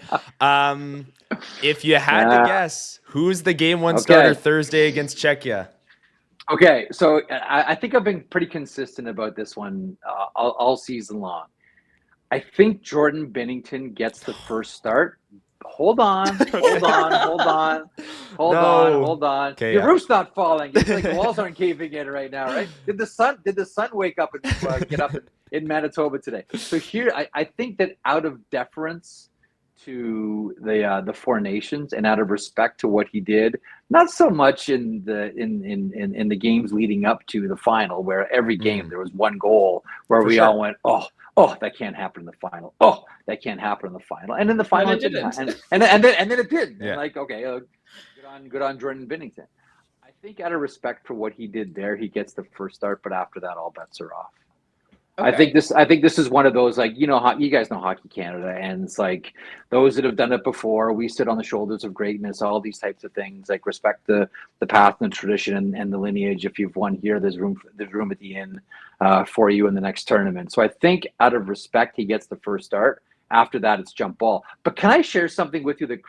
If you had to guess, who's the game one starter Thursday against Czechia? Okay, so I think I've been pretty consistent about this one all season long. I think Jordan Binnington gets the first start. Hold on. Okay, Your roof's not falling. It's like the walls aren't caving in right now, right? Did the sun wake up and get up in Manitoba today? So here, I think that out of deference to the Four Nations and out of respect to what he did, not so much in the games leading up to the final, where every game there was one goal where we all went, oh, that can't happen in the final. Oh, that can't happen in the final. And in the final, it didn't. And then it did. Yeah. And like, okay, good on Jordan Binnington. I think out of respect for what he did there, he gets the first start, but after that, all bets are off. Okay. I think this is one of those, like, you guys know Hockey Canada, and it's like those that have done it before. We sit on the shoulders of greatness, all these types of things. Like, respect the path and the tradition and the lineage. If you've won here, there's room at the inn for you in the next tournament. So I think out of respect, he gets the first start. After that, it's jump ball. But can I share something with you that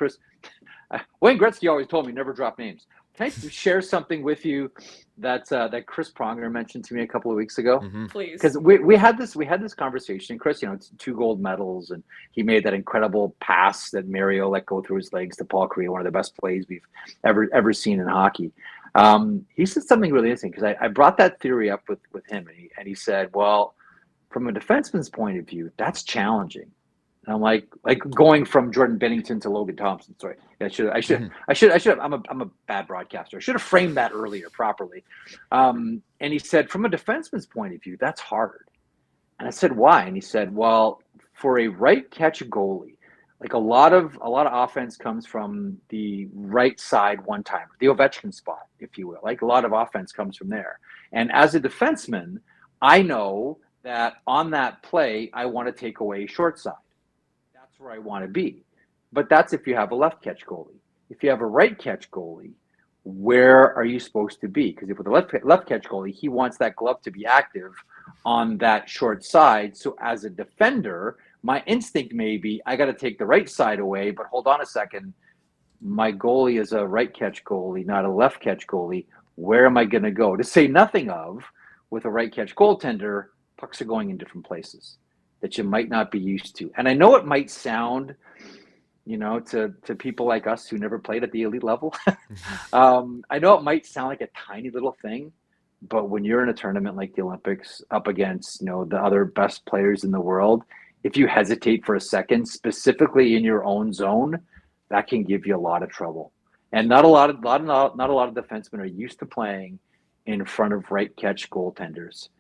Wayne Gretzky always told me never drop names. Can I share something with you that Chris Pronger mentioned to me a couple of weeks ago? Mm-hmm. Please. Because we had this conversation. Chris, it's 2 gold medals, and he made that incredible pass that Mario let go through his legs to Paul Kariya, one of the best plays we've ever seen in hockey. He said something really interesting, because I brought that theory up with him, and he said, well, from a defenseman's point of view, that's challenging. And I'm like going from Jordan Binnington to Logan Thompson. Sorry, I should have. I'm a bad broadcaster. I should have framed that earlier properly. And he said, from a defenseman's point of view, that's hard. And I said, why? And he said, well, for a right catch goalie, like a lot of offense comes from the right side one timer, the Ovechkin spot, if you will. Like, a lot of offense comes from there. And as a defenseman, I know that on that play, I want to take away short side. Where I want to be. But that's if you have a left catch goalie. If you have a right catch goalie, where are you supposed to be? Because if with a left catch goalie, he wants that glove to be active on that short side. So as a defender, my instinct may be, I got to take the right side away, but hold on a second. My goalie is a right catch goalie, not a left catch goalie. Where am I going to go? To say nothing of, with a right catch goaltender, pucks are going in different places that you might not be used to. And I know it might sound, to people like us who never played at the elite level, I know it might sound like a tiny little thing, but when you're in a tournament like the Olympics up against, the other best players in the world, if you hesitate for a second, specifically in your own zone, that can give you a lot of trouble. And not a lot of defensemen are used to playing in front of right catch goaltenders.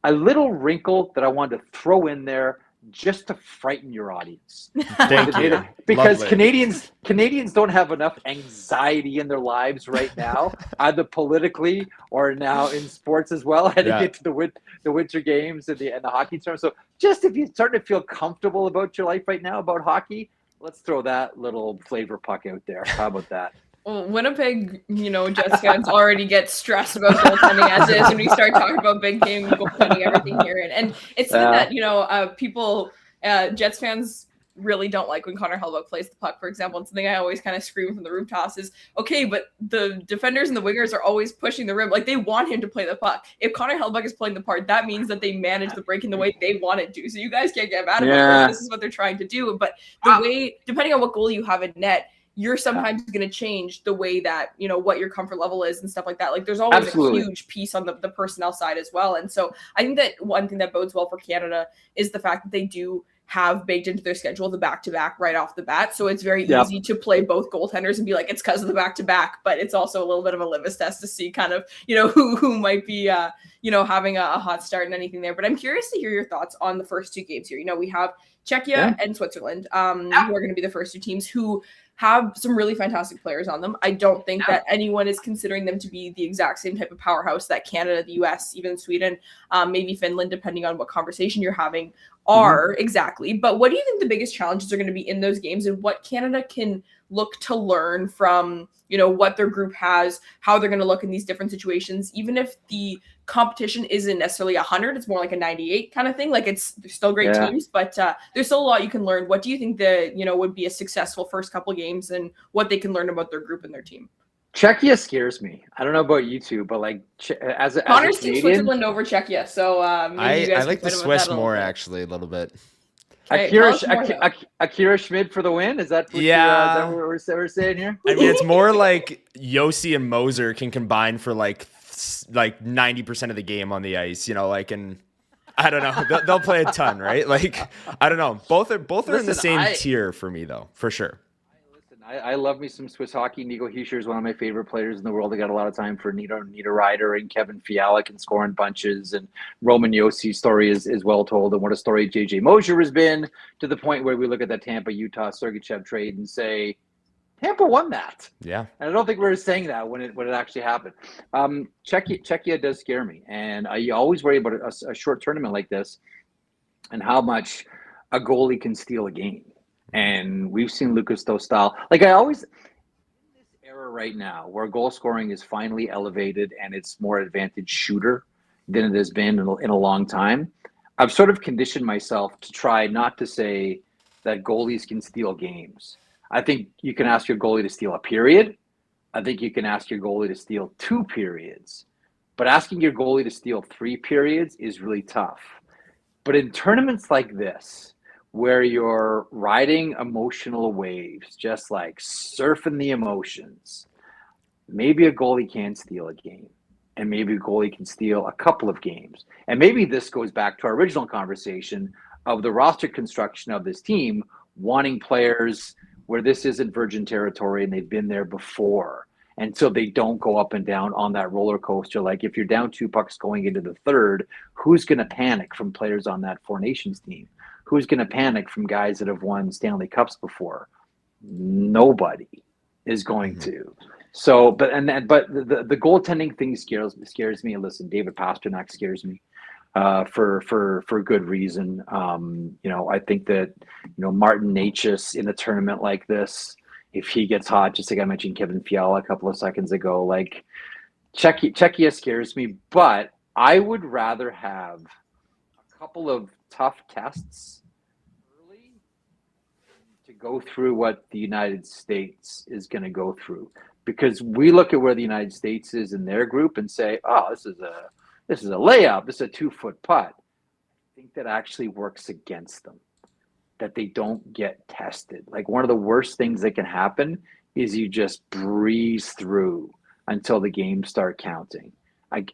A little wrinkle that I wanted to throw in there just to frighten your audience. Thank you. Because Lovely. Canadians don't have enough anxiety in their lives right now, either politically or now in sports as well, heading into the winter games and the hockey tournament. So just if you're starting to feel comfortable about your life right now about hockey, let's throw that little flavor puck out there. How about that? Well, Winnipeg, Jets fans already get stressed about goaltending as is when we start talking about big game goaltending, everything here. And it's something that, people, Jets fans really don't like when Connor Hellebuyck plays the puck, for example. It's something I always kind of scream from the rooftops is, okay, but the defenders and the wingers are always pushing the rim. Like, they want him to play the puck. If Connor Hellebuyck is playing the part, that means that they manage the break in the way they want it to. So you guys can't get mad about it. This is what they're trying to do. But the way, depending on what goal you have in net, you're sometimes going to change the way that, what your comfort level is and stuff like that. Like there's always Absolutely. a huge piece on the personnel side as well. And so I think that one thing that bodes well for Canada is the fact that they do have baked into their schedule the back-to-back right off the bat. So it's very easy to play both goaltenders and be like, it's because of the back-to-back, but it's also a little bit of a litmus test to see kind of, who might be, having a hot start and anything there. But I'm curious to hear your thoughts on the first two games here. We have Czechia and Switzerland, who are going to be the first two teams who have some really fantastic players on them. I don't think that anyone is considering them to be the exact same type of powerhouse that Canada, the US, even Sweden, maybe Finland, depending on what conversation you're having, are exactly. But what do you think the biggest challenges are going to be in those games, and what Canada can look to learn from, what their group has, how they're going to look in these different situations, even if the competition isn't necessarily 100, it's more like a 98 kind of thing. Like they're still great teams, but there's still a lot you can learn. What do you think would be a successful first couple games, and what they can learn about their group and their team? Czechia scares me. I don't know about you two, but like Connor's team Switzerland over Czechia. So I like the Swiss more actually a little bit. Akira Schmid for the win? Is that what we're saying here? I mean, it's more like Yossi and Moser can combine for like 90% of the game on the ice, and I don't know. They'll play a ton, right? Like, I don't know. Both are in the same tier for me, though, for sure. I love me some Swiss hockey. Nico Hischier is one of my favorite players in the world. I got a lot of time for Nita Ryder and Kevin Fiala can score in bunches. And Roman Yossi's story is well told. And what a story JJ Mosier has been, to the point where we look at that Tampa-Utah Sergachev trade and say, Tampa won that. Yeah. And I don't think we were saying that when it actually happened. Czechia does scare me. And I always worry about a short tournament like this and how much a goalie can steal a game. And we've seen Lucas Dostal. Like I always, in this era right now where goal scoring is finally elevated and it's more advantage shooter than it has been in a long time, I've sort of conditioned myself to try not to say that goalies can steal games. I think you can ask your goalie to steal a period. I think you can ask your goalie to steal 2 periods. But asking your goalie to steal 3 periods is really tough. But in tournaments like this, where you're riding emotional waves, just like surfing the emotions, maybe a goalie can steal a game, and maybe a goalie can steal a couple of games. And maybe this goes back to our original conversation of the roster construction of this team, wanting players where this isn't virgin territory and they've been there before. And so they don't go up and down on that roller coaster. Like if you're down 2 pucks going into the third, who's going to panic from players on that Four Nations team? Who's going to panic from guys that have won Stanley Cups before? Nobody is going to. So, but the goaltending thing scares me. And listen, David Pastrnak scares me for good reason. I think that Martin Necas in a tournament like this, if he gets hot, just like I mentioned Kevin Fiala a couple of seconds ago, like Czechia scares me. But I would rather have a couple of tough tests early to go through what the United States is going to go through, because we look at where the United States is in their group and say, oh, this is a layup, this is a 2-foot putt. I think that actually works against them, that they don't get tested. Like one of the worst things that can happen is you just breeze through until the games start counting.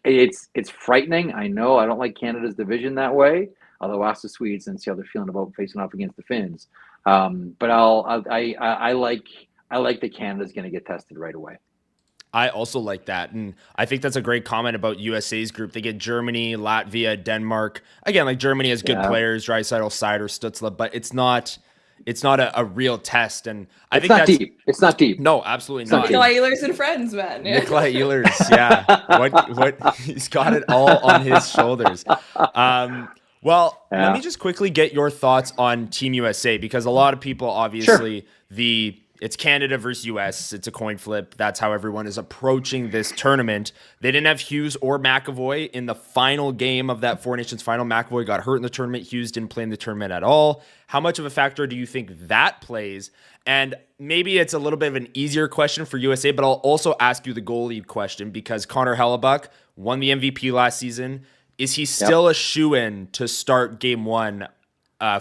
It's frightening. I know I don't like Canada's division that way. Although ask the Swedes and see how they're feeling about facing off against the Finns. But I like that Canada's going to get tested right away. I also like that. And I think that's a great comment about USA's group. They get Germany, Latvia, Denmark. Again, like Germany has good players, Draisaitl, Seider, Stützle, but it's not a real test. And I think that's deep. It's not deep. No, absolutely not. Nikolai Ehlers and friends, man. Nikolai Ehlers, yeah. What he's got it all on his shoulders. Let me just quickly get your thoughts on Team USA, because a lot of people, obviously, it's Canada versus US. It's a coin flip. That's how everyone is approaching this tournament. They didn't have Hughes or McAvoy in the final game of that Four Nations final. McAvoy got hurt in the tournament. Hughes didn't play in the tournament at all. How much of a factor do you think that plays? And maybe it's a little bit of an easier question for USA, but I'll also ask you the goalie question, because Connor Hellebuck won the MVP last season. Is he still a shoo-in to start game 1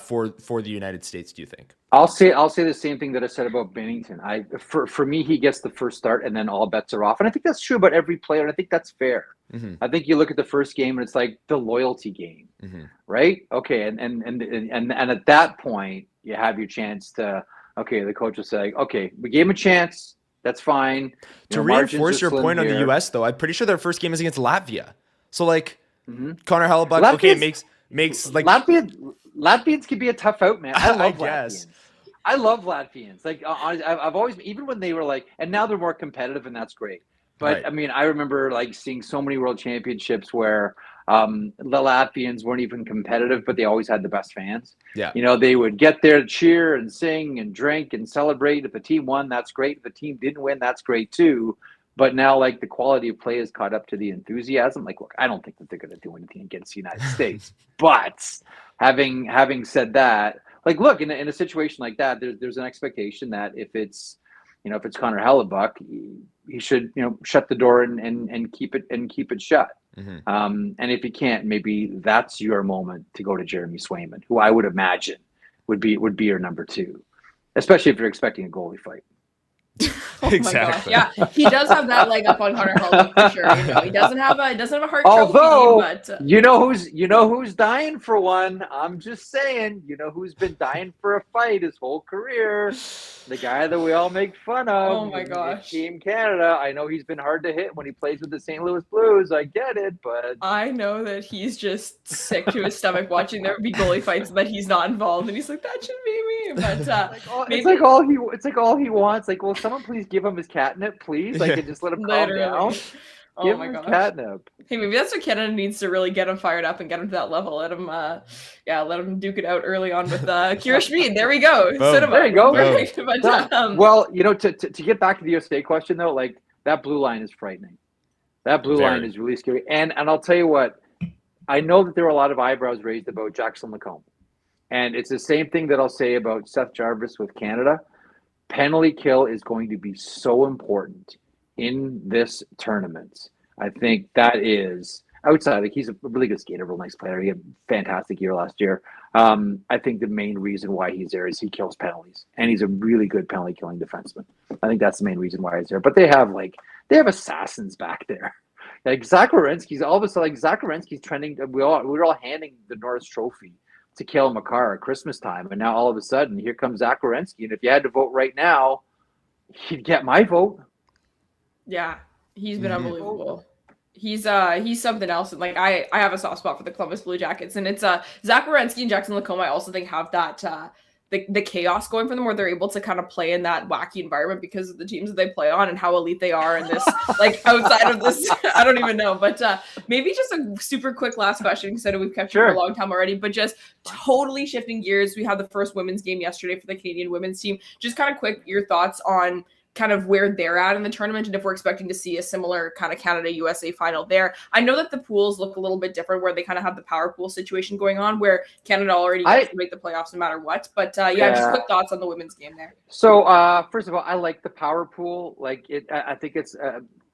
for the United States, do you think? I'll say the same thing that I said about Bennington. For me, he gets the first start and then all bets are off. And I think that's true about every player, and I think that's fair. Mm-hmm. I think you look at the first game and it's like the loyalty game, right? Okay, and at that point you have your chance to. Okay, the coach will say, okay, we gave him a chance. That's fine. To reinforce your point on the U.S., though, I'm pretty sure their first game is against Latvia. So, like, Connor Hellebuck, okay, makes like Latvians can be a tough out, man. I love Latvians. I love Latvians. Like, I've always, even when they were like, and now they're more competitive, and that's great. But right. I mean, I remember like seeing so many world championships where the Latvians weren't even competitive, but they always had the best fans. Yeah. You know, they would get there to cheer and sing and drink and celebrate. If the team won, that's great. If the team didn't win, that's great too. But now, like, the quality of play has caught up to the enthusiasm. Like, look, I don't think that they're going to do anything against the United States. But having said that, like, look, in a situation like that, there's an expectation that if it's Connor Hellebuck, he should, shut the door and keep it shut. And if he can't, maybe that's your moment to go to Jeremy Swayman, who I would imagine would be your number two, especially if you're expecting a goalie fight. Oh exactly. My gosh. Yeah, he does have that leg up on Connor Hellebuck for sure. He doesn't have a heart Although, trophy, but who's dying for one. I'm just saying, who's been dying for a fight his whole career. The guy that we all make fun of. Oh my gosh. Team Canada. I know he's been hard to hit when he plays with the St. Louis Blues. I get it, but I know that he's just sick to his stomach watching there be goalie fights that he's not involved, and he's like, that should be me. But it's like all he wants. Like, will someone please give him his catnip, please? Like, and just let him calm down. Oh give my him gosh. his catnip. Hey, maybe that's what Canada needs to really get him fired up and get him to that level. Let him duke it out early on with Kira Schmid. There we go. There you go. But, well, to get back to the USA question though, like, that blue line is frightening. That blue line is really scary. And I'll tell you what, I know that there were a lot of eyebrows raised about Jackson Lacombe. And it's the same thing that I'll say about Seth Jarvis with Canada. Penalty kill is going to be so important in this tournament. I think that is outside. Like, he's a really good skater, real nice player. He had a fantastic year last year. I think the main reason why he's there is he kills penalties, and he's a really good penalty killing defenseman. I think that's the main reason why he's there. But they have assassins back there. Like, Zach Werenski's all of a sudden, Zach Werenski's trending. We were all handing the Norris Trophy to Cale Makar at Christmas time, and now all of a sudden here comes Zach Werenski. And if you had to vote right now, he'd get my vote. Yeah, he's been unbelievable. He's something else. And like, I have a soft spot for the Columbus Blue Jackets, and it's Zach Werenski and Jackson Lacombe. I also think have that the chaos going for them, where they're able to kind of play in that wacky environment because of the teams that they play on and how elite they are in this, like, outside of this, I don't even know. But maybe just a super quick last question, because I know we've kept you for a long time already, but just totally shifting gears. We had the first women's game yesterday for the Canadian women's team. Just kind of quick, your thoughts on kind of where they're at in the tournament, and if we're expecting to see a similar kind of Canada-USA final there. I know that the pools look a little bit different, where they kind of have the power pool situation going on, where Canada already gets to make the playoffs no matter what. But just quick thoughts on the women's game there. So first of all, I like the power pool. Like, I think it's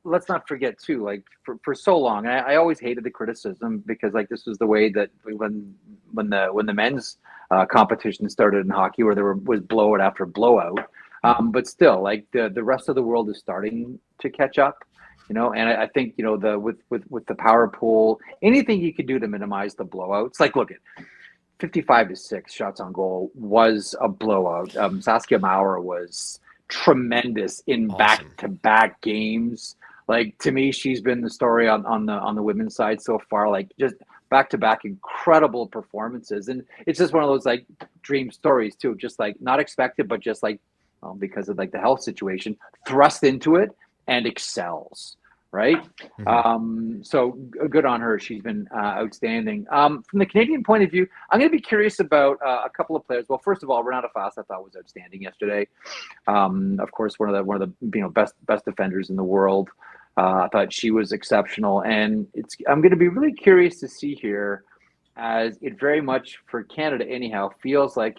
let's not forget too, like, for so long, I always hated the criticism, because like, this was the way that when the men's competition started in hockey, where there was blowout after blowout. But still, like, the rest of the world is starting to catch up, and I think, with the power pool, anything you could do to minimize the blowouts. Like, look at 55-6 shots on goal was a blowout. Saskia Maurer was tremendous in back-to-back games. Like, to me, she's been the story on the women's side so far. Like, just back-to-back incredible performances, and it's just one of those, like, dream stories too. Just like, not expected, but just like, because of like the health situation, thrust into it and excels, right? So good on her. She's been outstanding. From the Canadian point of view, I'm going to be curious about a couple of players. Well, first of all, Renata Fast, I thought, was outstanding yesterday. Of course, one of the best defenders in the world. I thought she was exceptional, and I'm going to be really curious to see here, as it very much, for Canada anyhow, feels like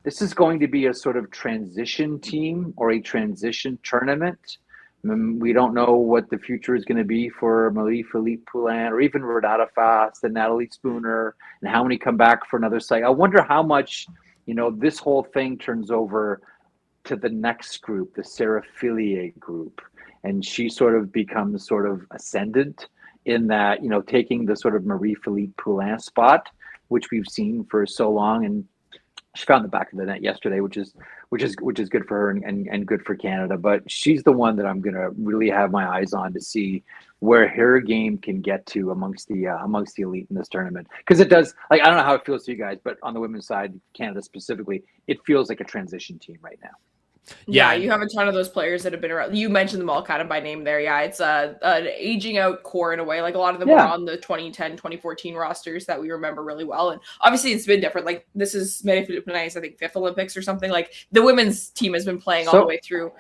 this is going to be a sort of transition team or a transition tournament. We don't know what the future is going to be for Marie-Philippe Poulin or even Renata Fast and Natalie Spooner, and how many come back for another cycle. I wonder how much this whole thing turns over to the next group, the Seraphilie group, and she sort of becomes sort of ascendant in that, taking the sort of Marie-Philippe Poulin spot, which we've seen for so long. And she found the back of the net yesterday, which is good for her and good for Canada. But she's the one that I'm gonna really have my eyes on to see where her game can get to amongst the elite in this tournament. Because it does, I don't know how it feels to you guys, but on the women's side, Canada specifically, it feels like a transition team right now. Yeah, you have a ton of those players that have been around. You mentioned them all kind of by name there. Yeah, it's an aging out core in a way. Like a lot of them were on the 2010, 2014 rosters that we remember really well. And obviously it's been different. Like this is Marie-Philippe Poulin, I think 5th Olympics or something. Like the women's team has been playing all the way through.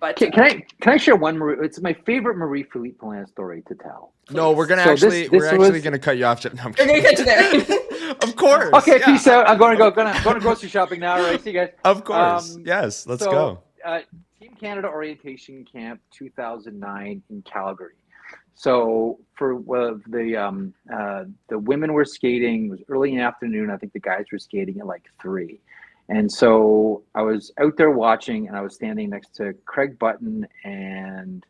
But can I share one? It's my favorite Marie-Philippe Poulin story to tell. Please. No, we're gonna gonna cut you off, Jeff. No, we're gonna get to there. Of course. Okay, yeah. Peace out. I'm going to grocery shopping now. All right, see you guys. Of course. Yes, let's go. Team Canada Orientation Camp 2009 in Calgary. So for the women were skating. It was early in the afternoon. I think the guys were skating at like 3. And so I was out there watching, and I was standing next to Craig Button and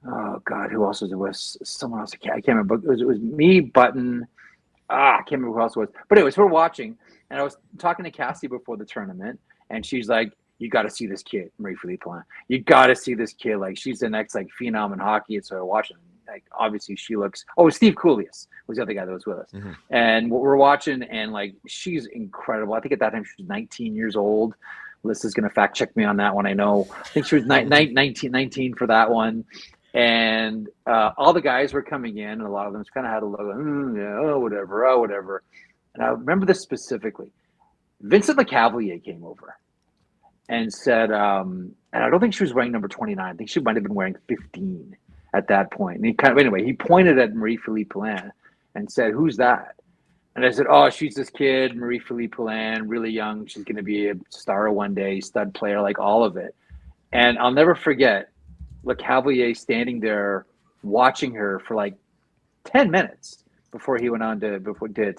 oh God, who else was it? Was someone else? I can't remember. It was me, Button. I can't remember who else it was. But anyways, we're watching, and I was talking to Cassie before the tournament, and she's like, "You got to see this kid, Marie-Philippe Poulin. You got to see this kid. Like she's the next like phenom in hockey." And so we're watching. Like obviously she looks. Oh, Steve Coolius was the other guy that was with us, and we're watching, and like she's incredible. I think at that time she was 19 years old. Liz is going to fact check me on that one. I know. I think she was 19 for that one. And all the guys were coming in, and a lot of them kind of had a look, whatever. And I remember this specifically. Vincent Lecavalier came over and said, and I don't think she was wearing number 29. I think she might have been wearing 15 at that point. And he pointed at Marie-Philippe Poulin and said, "Who's that?" And I said, "Oh, she's this kid, Marie-Philippe Poulin, really young. She's going to be a star one day, stud player, like all of it." And I'll never forget Lecavalier standing there watching her for like 10 minutes before he went on to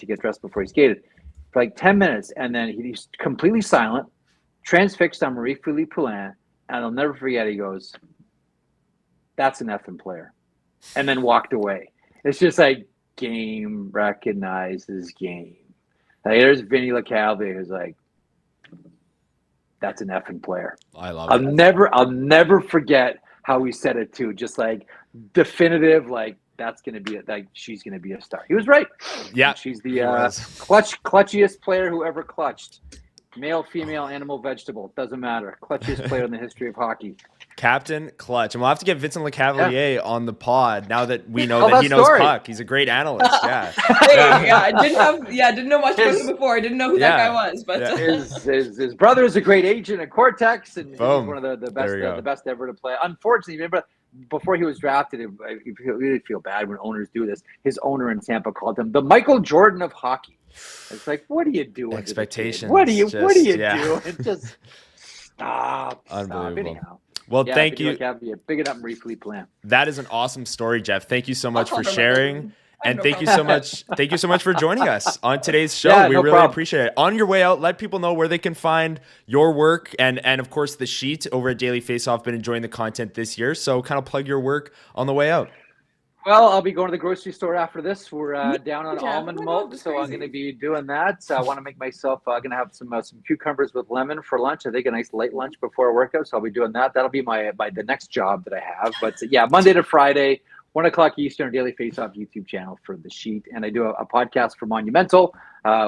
get dressed before he skated. For like 10 minutes, and then he's completely silent, transfixed on Marie-Philippe Poulin, and I'll never forget, he goes, "That's an effing player," and then walked away. It's just like, game recognizes game. Like, there's Vinny Lecavalier who's like, "That's an effing player." I love it. I'll never forget how he said it too. Just like definitive, like that's going to be it. Like she's going to be a star. He was right. Yeah. She's the clutchiest player who ever clutched. Male, female, animal, vegetable. Doesn't matter. Clutchiest player in the history of hockey. Captain Clutch. And we'll have to get Vincent Lecavalier on the pod now that we know that he knows puck. He's a great analyst. Yeah. I didn't know much about him before. I didn't know who that guy was. But his brother is a great agent at Cortex, and he's one of the best ever to play. Unfortunately, remember before he was drafted, you really feel bad when owners do this. His owner in Tampa called him the Michael Jordan of hockey. It's like, what are you doing? Expectations. What are you doing? Just stop. Unbelievable. Anyhow. Well, thank you. Big it up, Marie-Philippe Poulin. That is an awesome story, Jeff. Thank you so much for sharing. And thank you so much for joining us on today's show. Yeah, we really appreciate it. On your way out, let people know where they can find your work and of course the sheet over at Daily Faceoff. Been enjoying the content this year, so kind of plug your work on the way out. Well, I'll be going to the grocery store after this. We're down on almond milk, so I'm going to be doing that. So I want to make myself going to have some cucumbers with lemon for lunch. I think a nice late lunch before a workout. So I'll be doing that. That'll be the next job that I have. But yeah, Monday to Friday, 1 o'clock Eastern, Daily Faceoff YouTube channel for the sheet, and I do a podcast for Monumental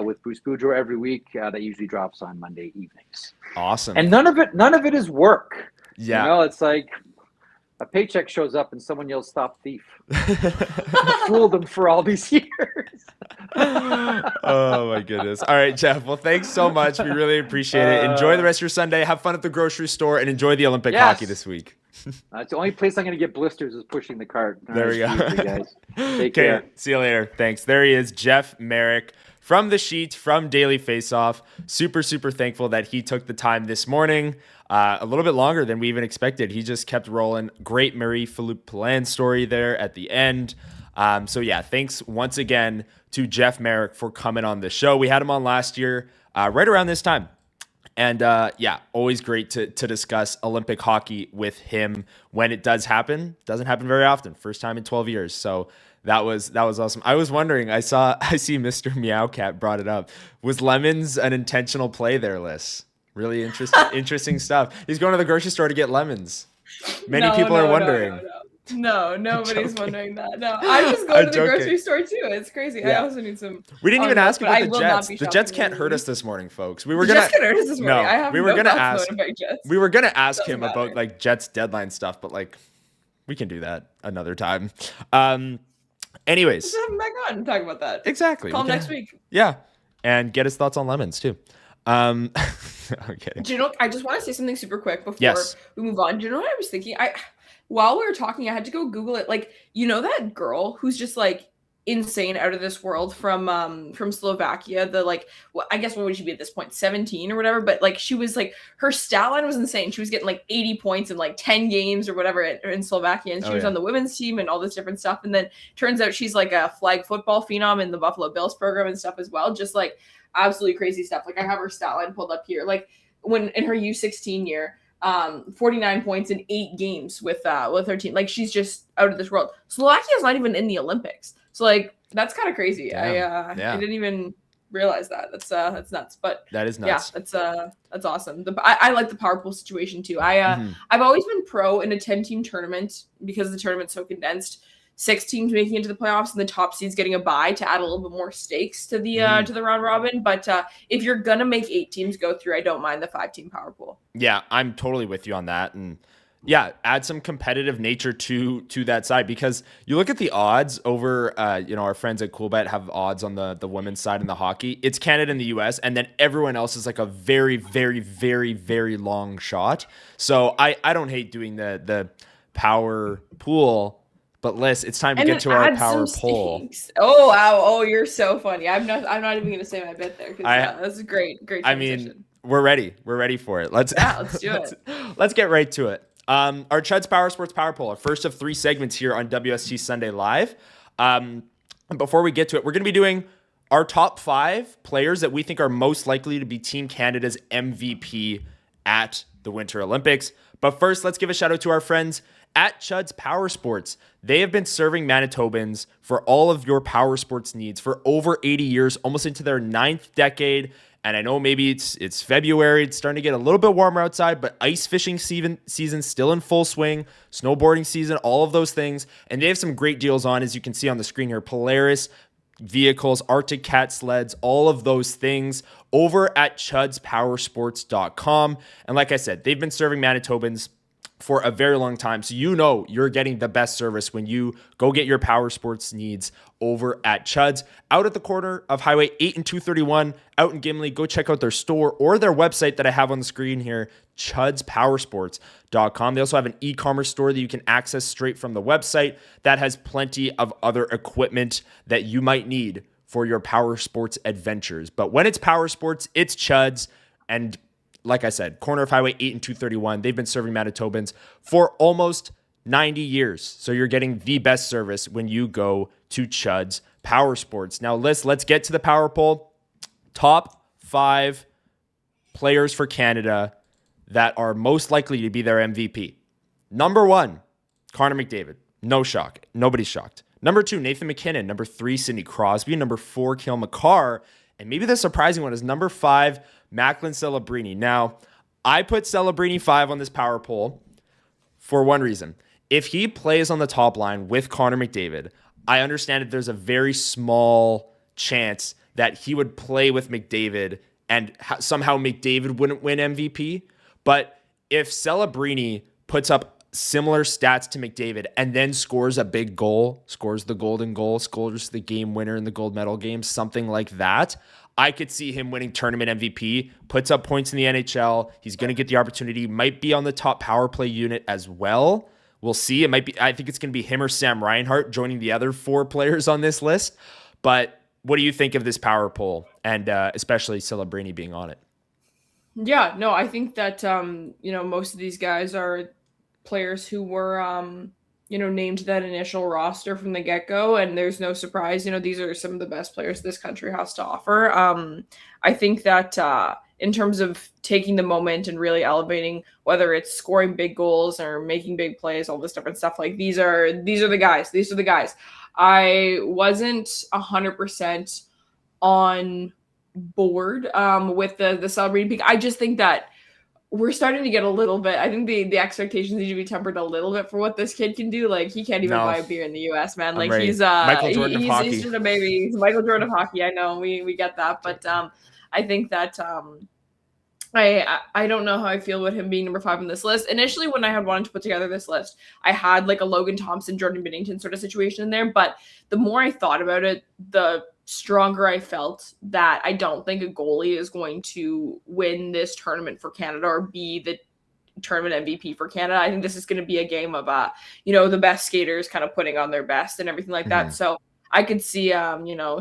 with Bruce Boudreau every week. That usually drops on Monday evenings. Awesome. And none of it is work. Yeah, it's like a paycheck shows up and someone yells, "Stop thief." Fooled them for all these years. Oh my goodness. All right, Jeff. Well, thanks so much. We really appreciate it. Enjoy the rest of your Sunday. Have fun at the grocery store and enjoy the Olympic hockey this week. It's the only place I'm going to get blisters is pushing the cart. There we go. Guys. Take care. See you later. Thanks. There he is, Jeff Marek from the sheet, from Daily Faceoff. Super, super thankful that he took the time this morning. A little bit longer than we even expected. He just kept rolling. Great Marie-Philippe Poulin story there at the end. So yeah, thanks once again to Jeff Marek for coming on the show. We had him on last year right around this time. And always great to discuss Olympic hockey with him when it does happen. Doesn't happen very often. First time in 12 years. So that was awesome. I was wondering, I see Mr. Meowcat brought it up. Was lemons an intentional play there, Lyss? Really interesting stuff. He's going to the grocery store to get lemons. Many people are wondering. No, nobody's wondering that. No, I just go to the grocery store too. It's crazy. Yeah. I also need some. We didn't even ask about the Jets. The Jets can't hurt us this morning, folks. We were gonna. Jets can't hurt us this morning. No, I have we were gonna ask. Jets. We were gonna ask him about like Jets deadline stuff, but like we can do that another time. Anyways, just have him back on and talk about that. Exactly. Call him next week. Yeah, and get his thoughts on lemons too. Okay. Do you know? I just want to say something super quick before we move on. Do you know what I was thinking? While we were talking, I had to go Google it. Like, you know that girl who's just like insane, out of this world from Slovakia. The like, I guess what would she be at this point, 17 or whatever? But like, she was like, her stat line was insane. She was getting like 80 points in like 10 games or whatever in Slovakia, and she was on the women's team and all this different stuff. And then turns out she's like a flag football phenom in the Buffalo Bills program and stuff as well. Just like absolutely crazy stuff. Like, I have her stat line pulled up here. Like, when in her U16 year. 49 points in 8 games with her team. Like, she's just out of this world. Slovakia's not even in the Olympics, so like that's kind of crazy. I didn't even realize that. That's nuts. But that is nuts. Yeah, that's awesome. I like the power pool situation too. I've always been pro in a 10-team tournament because the tournament's so condensed. 6 teams making it to the playoffs and the top seeds getting a bye to add a little bit more stakes to the round robin. But if you're gonna make 8 teams go through, I don't mind the 5-team power pool. Yeah, I'm totally with you on that, and add some competitive nature to that side, because you look at the odds over. Our friends at CoolBet have odds on the women's side in the hockey. It's Canada and the U.S., and then everyone else is like a very, very, very, very long shot. So I don't hate doing the power pool. But Lyss, it's time to get to our power poll. Oh wow! Oh, you're so funny. I'm not even gonna say my bit there because that's a great transition. I mean, we're ready. We're ready for it. Let's do it. Let's get right to it. Our Chud's Power Sports Power Poll, our first of 3 segments here on WST Sunday Live. Before we get to it, we're gonna be doing our top 5 players that we think are most likely to be Team Canada's MVP at the Winter Olympics. But first, let's give a shout out to our friends at Chud's Power Sports. They have been serving Manitobans for all of your power sports needs for over 80 years, almost into their 9th decade. And I know maybe it's February, it's starting to get a little bit warmer outside, but ice fishing season still in full swing, snowboarding season, all of those things. And they have some great deals on, as you can see on the screen here. Polaris vehicles, Arctic Cat sleds, all of those things over at chudspowersports.com. And like I said, they've been serving Manitobans for a very long time. So you're getting the best service when you go get your power sports needs over at Chud's. Out at the corner of Highway 8 and 231 out in Gimli. Go check out their store or their website that I have on the screen here, chudspowersports.com. They also have an e-commerce store that you can access straight from the website that has plenty of other equipment that you might need for your power sports adventures. But when it's power sports, it's Chud's. And like I said, corner of Highway 8 and 231. They've been serving Manitobans for almost 90 years. So you're getting the best service when you go to Chud's Power Sports. Now, let's get to the power poll. Top 5 players for Canada that are most likely to be their MVP. Number 1, Connor McDavid. No shock. Nobody's shocked. Number 2, Nathan McKinnon. Number 3, Sidney Crosby. Number 4, Cale Makar. And maybe the surprising one is number 5, Macklin Celebrini. Now, I put Celebrini 5 on this power poll for one reason. If he plays on the top line with Connor McDavid, I understand that there's a very small chance that he would play with McDavid and somehow McDavid wouldn't win MVP. But if Celebrini puts up similar stats to McDavid and then scores a big goal, scores the golden goal, scores the game winner in the gold medal game, something like that, I could see him winning tournament MVP, puts up points in the NHL. He's going to get the opportunity, might be on the top power play unit as well. We'll see. It might be, I think it's going to be him or Sam Reinhart joining the other 4 players on this list. But what do you think of this power poll, and especially Celebrini being on it? Yeah, no, I think that most of these guys are players who were named that initial roster from the get-go, and there's no surprise. These are some of the best players this country has to offer. I think that in terms of taking the moment and really elevating, whether it's scoring big goals or making big plays, all this different stuff, like these are the guys. These are the guys. I wasn't 100% on board with the celebrating peak. I just think that we're starting to get a little bit. I think the expectations need to be tempered a little bit for what this kid can do. Like, he can't even buy a beer in the U.S., man. Like, he's Michael Jordan of hockey. He's just a baby. He's Michael Jordan of hockey. I know, we get that, but I think that I don't know how I feel about him being number 5 on this list. Initially, when I had wanted to put together this list, I had like a Logan Thompson, Jordan Binnington sort of situation in there. But the more I thought about it, the stronger I felt that I don't think a goalie is going to win this tournament for Canada or be the tournament MVP for Canada. I think this is going to be a game of the best skaters kind of putting on their best and everything like that. So I could see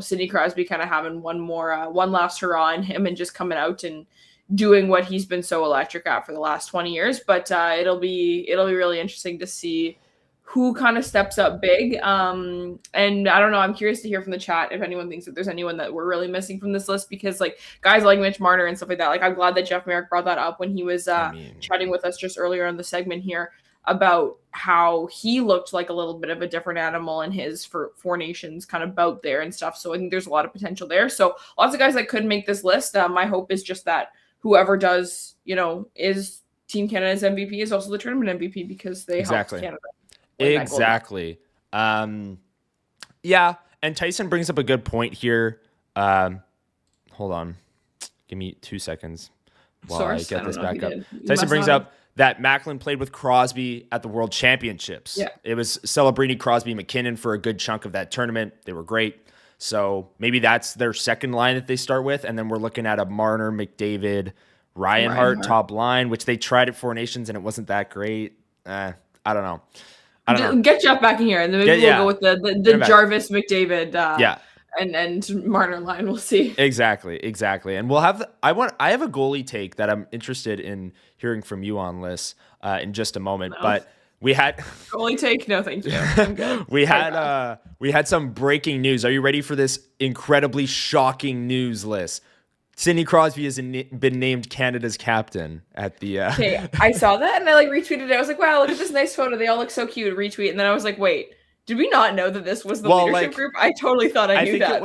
Sidney Crosby kind of having one last hurrah in him and just coming out and doing what he's been so electric at for the last 20 years. But it'll be really interesting to see who kind of steps up big. And I don't know, I'm curious to hear from the chat if anyone thinks that there's anyone that we're really missing from this list, because like guys like Mitch Marner and stuff like that, like I'm glad that Jeff Marek brought that up when he was chatting with us just earlier in the segment here about how he looked like a little bit of a different animal in his Four Nations kind of bout there and stuff. So I think there's a lot of potential there. So lots of guys that could make this list. My hope is just that whoever does, is Team Canada's MVP is also the tournament MVP, because they helped Canada. Exactly. Yeah. And Tyson brings up a good point here. Hold on. Give me 2 seconds while I get this back up. Tyson brings up that Macklin played with Crosby at the World Championships. Yeah. It was Celebrini, Crosby, McKinnon for a good chunk of that tournament. They were great. So maybe that's their second line that they start with. And then we're looking at a Marner, McDavid, Reinhart top line, which they tried at Four Nations and it wasn't that great. I don't know. Get Jeff back in here, and then maybe we'll go with the Jarvis, McDavid, and Marner line. We'll see. Exactly. And we'll have. I have a goalie take that I'm interested in hearing from you on, Lyss, in just a moment. No. But we had goalie take. No, thank you. I'm good. we had some breaking news. Are you ready for this incredibly shocking news, Lyss? Sidney Crosby has been named Canada's captain at the... Okay, I saw that and I retweeted it. I was like, wow, look at this nice photo. They all look so cute. Retweet. And then I was like, wait, did we not know that this was the leadership group? I totally thought I knew that.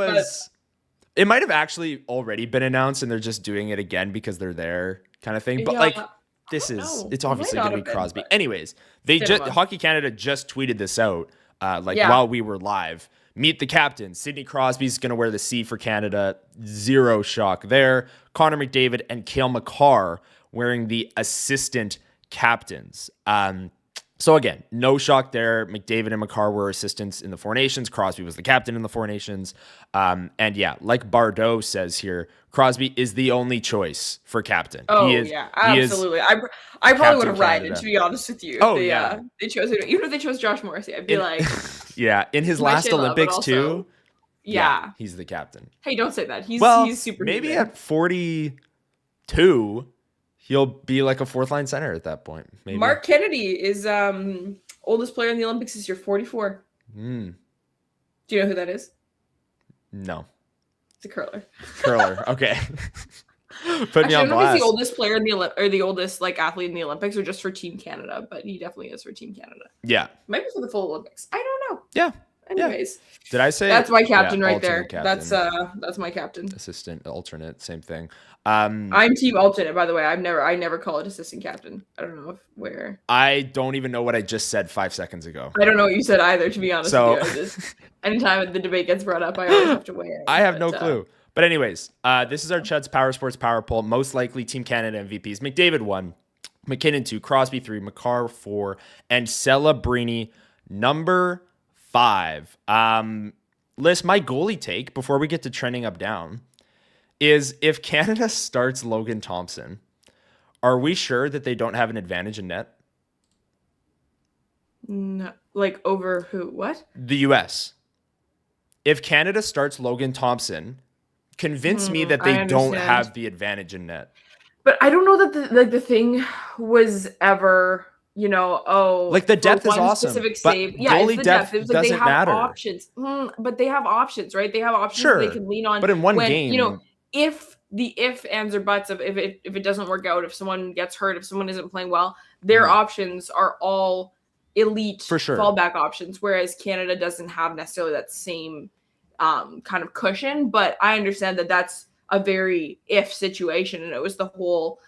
It might have actually already been announced and they're just doing it again because they're there kind of thing. But it's obviously going to be Crosby. Anyways, Hockey Canada just tweeted this out while we were live. Meet the captain. Sidney Crosby's going to wear the C for Canada. Zero shock there. Connor McDavid and Cale Makar wearing the assistant captains. So again, no shock there. McDavid and Makar were assistants in the Four Nations. Crosby was the captain in the Four Nations. And yeah, like Bardot says here, Crosby is the only choice for captain. Oh, absolutely. I probably would have ridden, to be honest with you. They chose it. Even if they chose Josh Morrissey, I'd be like... Yeah, in his last Olympics too. Yeah, he's the captain. Hey, don't say that. He's super maybe good. At 42, he'll be like a fourth line center at that point. Maybe. Mark Kennedy is oldest player in the Olympics this year, 44. Do you know who that is? No. It's a curler. Okay. Put me on blast. I don't know if he's the oldest player in the oldest athlete in the Olympics or just for Team Canada, but he definitely is for Team Canada. Yeah. Maybe for the full Olympics. I don't know. Yeah. Anyways. Did I say that's my captain right there? Captain. That's my captain. Assistant, alternate, same thing. I'm team alternate, by the way. I never call it assistant captain. I don't know where. I don't even know what I just said 5 seconds ago. I don't know what you said either, to be honest with you. Anytime the debate gets brought up, I always have to weigh in. I have no clue. But anyways, this is our Chud's Power Sports Power Poll. Most likely Team Canada MVPs. McDavid 1, McKinnon 2, Crosby 3, Makar 4, and Celebrini number 5. Lyss, my goalie take before we get to trending up down is if Canada starts Logan Thompson, are we sure that they don't have an advantage in net? No, over who? What? The U.S. If Canada starts Logan Thompson, convince me that they don't have the advantage in net. But I don't know that the thing was ever like the depth is one awesome, specific but save. Yeah, it's goalie the depth depth. It was like they doesn't have matter. options. But they have options, right? They have options Sure, they can lean on. but in one when, game, if the if ands or buts of if it doesn't work out, if someone gets hurt, if someone isn't playing well, their options are all elite for sure fallback options, whereas Canada doesn't have necessarily that same kind of cushion. But I understand that that's a very if situation, and it was the whole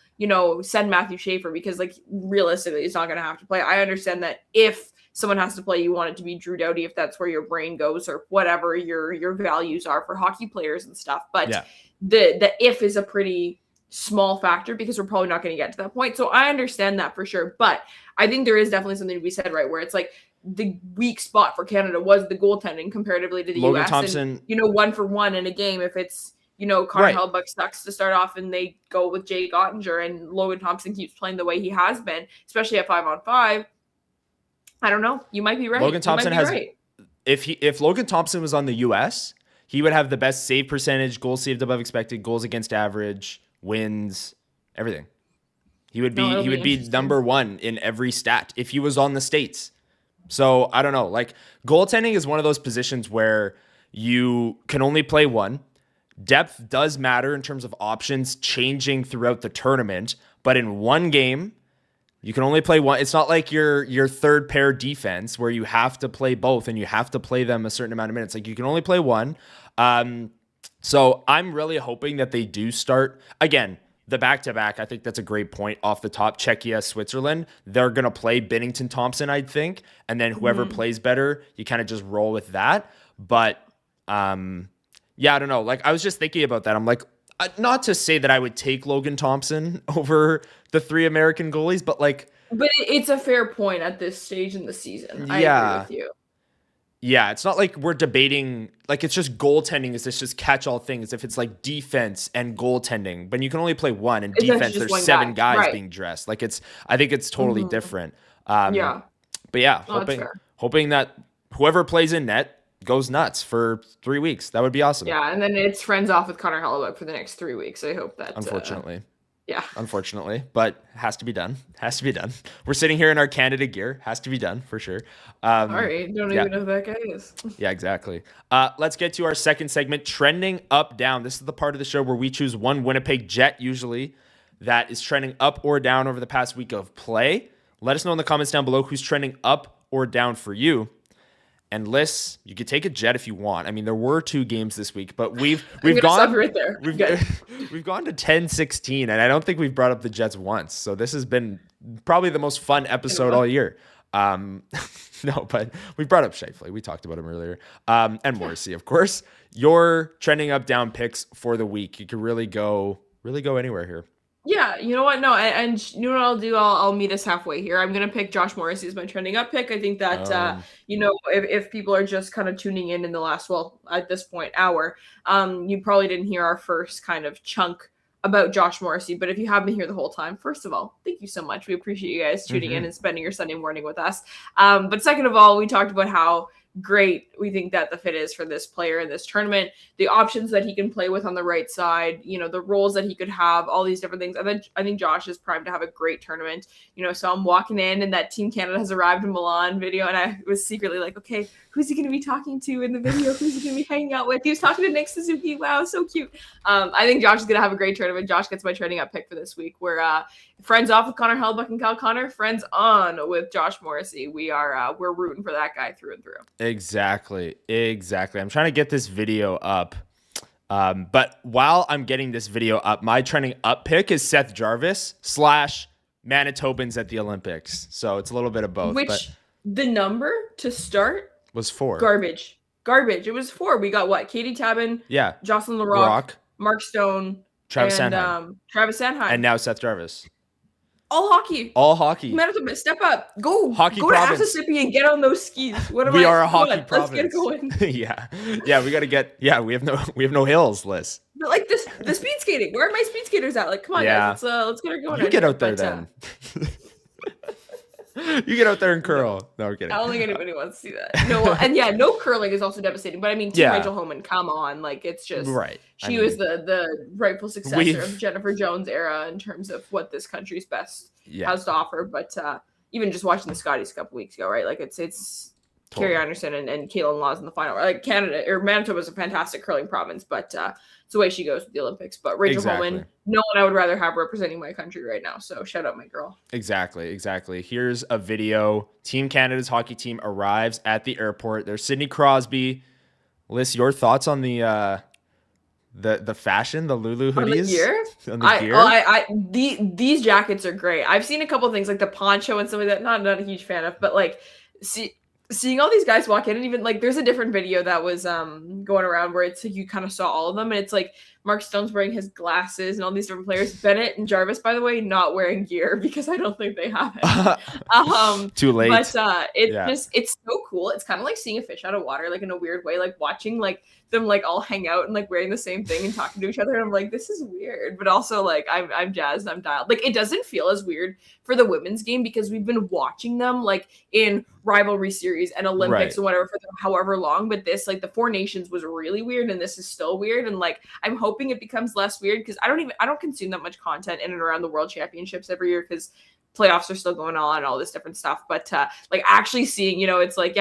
send Matthew Schaefer, because like realistically he's not going to have to play. I understand that if someone has to play, you want it to be Drew Doughty if that's where your brain goes, or whatever your values are for hockey players and stuff. But the if is a pretty small factor, because we're probably not going to get to that point. So I understand that for sure. But I think there is definitely something to be said, right, where it's like the weak spot for Canada was the goaltending comparatively to the Logan US. Thompson, And 1-for-1 in a game, if it's Connor Hellebuyck sucks to start off and they go with Jake Ottinger, and Logan Thompson keeps playing the way he has been, especially at 5-on-5. I don't know. You might be right. Logan Thompson if Logan Thompson was on the US, he would have the best save percentage, goals saved above expected, goals against average, wins, everything. He would be number one in every stat if he was on the States. So I don't know. Like, goaltending is one of those positions where you can only play one. Depth does matter in terms of options changing throughout the tournament, but in one game, you can only play one. It's not like your third pair defense where you have to play both and you have to play them a certain amount of minutes. Like, you can only play one. So I'm really hoping that they do start again. The back-to-back, I think that's a great point off the top. Czechia, Switzerland, they're going to play Binnington Thompson, I think. And then whoever plays better, you kind of just roll with that. But yeah, I don't know. Like, I was just thinking about that. I'm like, not to say that I would take Logan Thompson over the three American goalies, but like... But it's a fair point at this stage in the season. I agree with you. Yeah, it's not like we're debating, like it's just goaltending is this just catch-all thing, as if it's like defense and goaltending, but you can only play one, and defense there's seven guys being dressed. Like I think it's totally different. But yeah, hoping that whoever plays in net goes nuts for 3 weeks. That would be awesome. Yeah, and then it's friends off with Connor Hellebuyck for the next 3 weeks. I hope that unfortunately, but has to be done. We're sitting here in our Canada gear. Has to be done for sure. All right, don't even know who that guy is. Yeah, exactly. Let's get to our second segment, trending up down. This is the part of the show where we choose one Winnipeg Jet usually that is trending up or down over the past week of play. Let us know in the comments down below who's trending up or down for you. And Lyss, you could take a Jet if you want. I mean, there were 2 games this week, but we've gone right there. We've gone to 10-16, and I don't think we've brought up the Jets once. So this has been probably the most fun episode all year. No, but we brought up Scheifele. We talked about him earlier. And Morrissey, of course. Your trending up down picks for the week. You could really go anywhere here. Yeah, you know what? No, and you know what I'll do? I'll meet us halfway here. I'm gonna pick Josh Morrissey as my trending up pick. I think that if people are just kind of tuning in the last, at this point, hour, you probably didn't hear our first kind of chunk about Josh Morrissey. But if you have been here the whole time, first of all, thank you so much. We appreciate you guys tuning in and spending your Sunday morning with us. But second of all, we talked about how great we think that the fit is for this player in this tournament, the options that he can play with on the right side, the roles that he could have, all these different things. I think Josh is primed to have a great tournament. So I'm walking in and that Team Canada has arrived in Milan video, and I was secretly like, okay, who's he going to be talking to in the video? Who's he going to be hanging out with? He was talking to Nick Suzuki. Wow, so cute. I think Josh is going to have a great tournament. Josh gets my trending up pick for this week. We're friends off with Connor Hellebuyck and Kyle Connor, friends on with Josh Morrissey. We're rooting for that guy through and through. Exactly. I'm trying to get this video up. But while I'm getting this video up, my trending up pick is Seth Jarvis / Manitobans at the Olympics. So it's a little bit of both. The number to start was 4. Garbage. It was 4. We got what? Katie Tabin. Yeah. Jocelyn Larocque. Mark Stone. Travis Sanheim. And now Seth Jarvis. All hockey. Manitoba, step up. Go. Hockey go province. To Mississippi and get on those skis. We are a hockey province. Let's get going. Yeah. We got to get. Yeah, we have no hills, Lyss. But like the speed skating. Where are my speed skaters at? Like, come on, guys. Let's get her going. You get out there then. You get out there and curl. No, we're kidding. I don't think anybody wants to see that. No curling is also devastating. But I mean, Rachel Homan, come on. Like, it's just right. She was the rightful successor of Jennifer Jones' era in terms of what this country's best has to offer. But even just watching the Scotties a couple weeks ago, right? Like it's Totally. Carrie Anderson and Caitlin Laws in the final. Like Canada or Manitoba is a fantastic curling province, but it's the way she goes with the Olympics. But Rachel Holman, no one I would rather have representing my country right now. So shout out my girl. Exactly. Here's a video. Team Canada's hockey team arrives at the airport. There's Sidney Crosby. Lyss, your thoughts on the fashion, the Lulu hoodies? On the gear? These jackets are great. I've seen a couple of things like the poncho and stuff like that. Not a huge fan of, but like seeing all these guys walk in, and even like there's a different video that was going around where it's like you kind of saw all of them, and it's like Mark Stone's wearing his glasses and all these different players. Bennett and Jarvis, by the way, not wearing gear because I don't think they have it. Too late. But it's so cool. It's kind of like seeing a fish out of water, like in a weird way, like watching like them like all hang out and like wearing the same thing and talking to each other. And I'm like, this is weird, but also like I'm jazzed. I'm dialed. Like it doesn't feel as weird for the women's game because we've been watching them like in rivalry series and Olympics and whatever for however long. But this like the Four Nations was really weird, and this is still weird. And like I'm hoping it becomes less weird because I don't consume that much content in and around the World Championships every year because playoffs are still going on and all this different stuff. But like actually seeing, it's like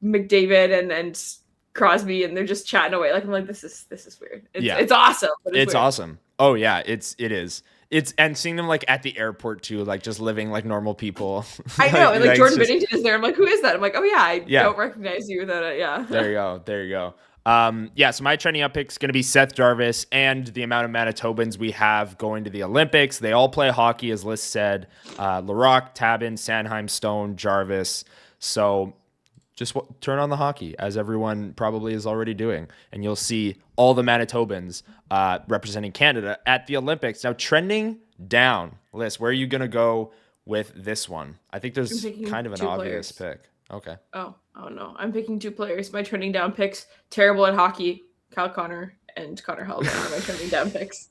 McDavid and Crosby and they're just chatting away. Like I'm like, this is weird. It's awesome. But it's weird. Awesome. Oh yeah, it is. It's and seeing them like at the airport too, like just living like normal people. I know. like Jordan Binnington is there. I'm like, who is that? I'm like, oh yeah, I don't recognize you without it. Yeah. There you go. So my trending up pick is going to be Seth Jarvis, and the amount of Manitobans we have going to the Olympics. They all play hockey, as Lyss said. Larocque, Tabin, Sanheim, Stone, Jarvis. So just turn on the hockey, as everyone probably is already doing, and you'll see all the Manitobans representing Canada at the Olympics. Now, trending down, Lyss, where are you going to go with this one? I think there's kind of an obvious pick. Okay. Oh no. I'm picking two players. My trending down picks, terrible at hockey, Kyle Connor and Connor Hellebuyck are my trending down picks.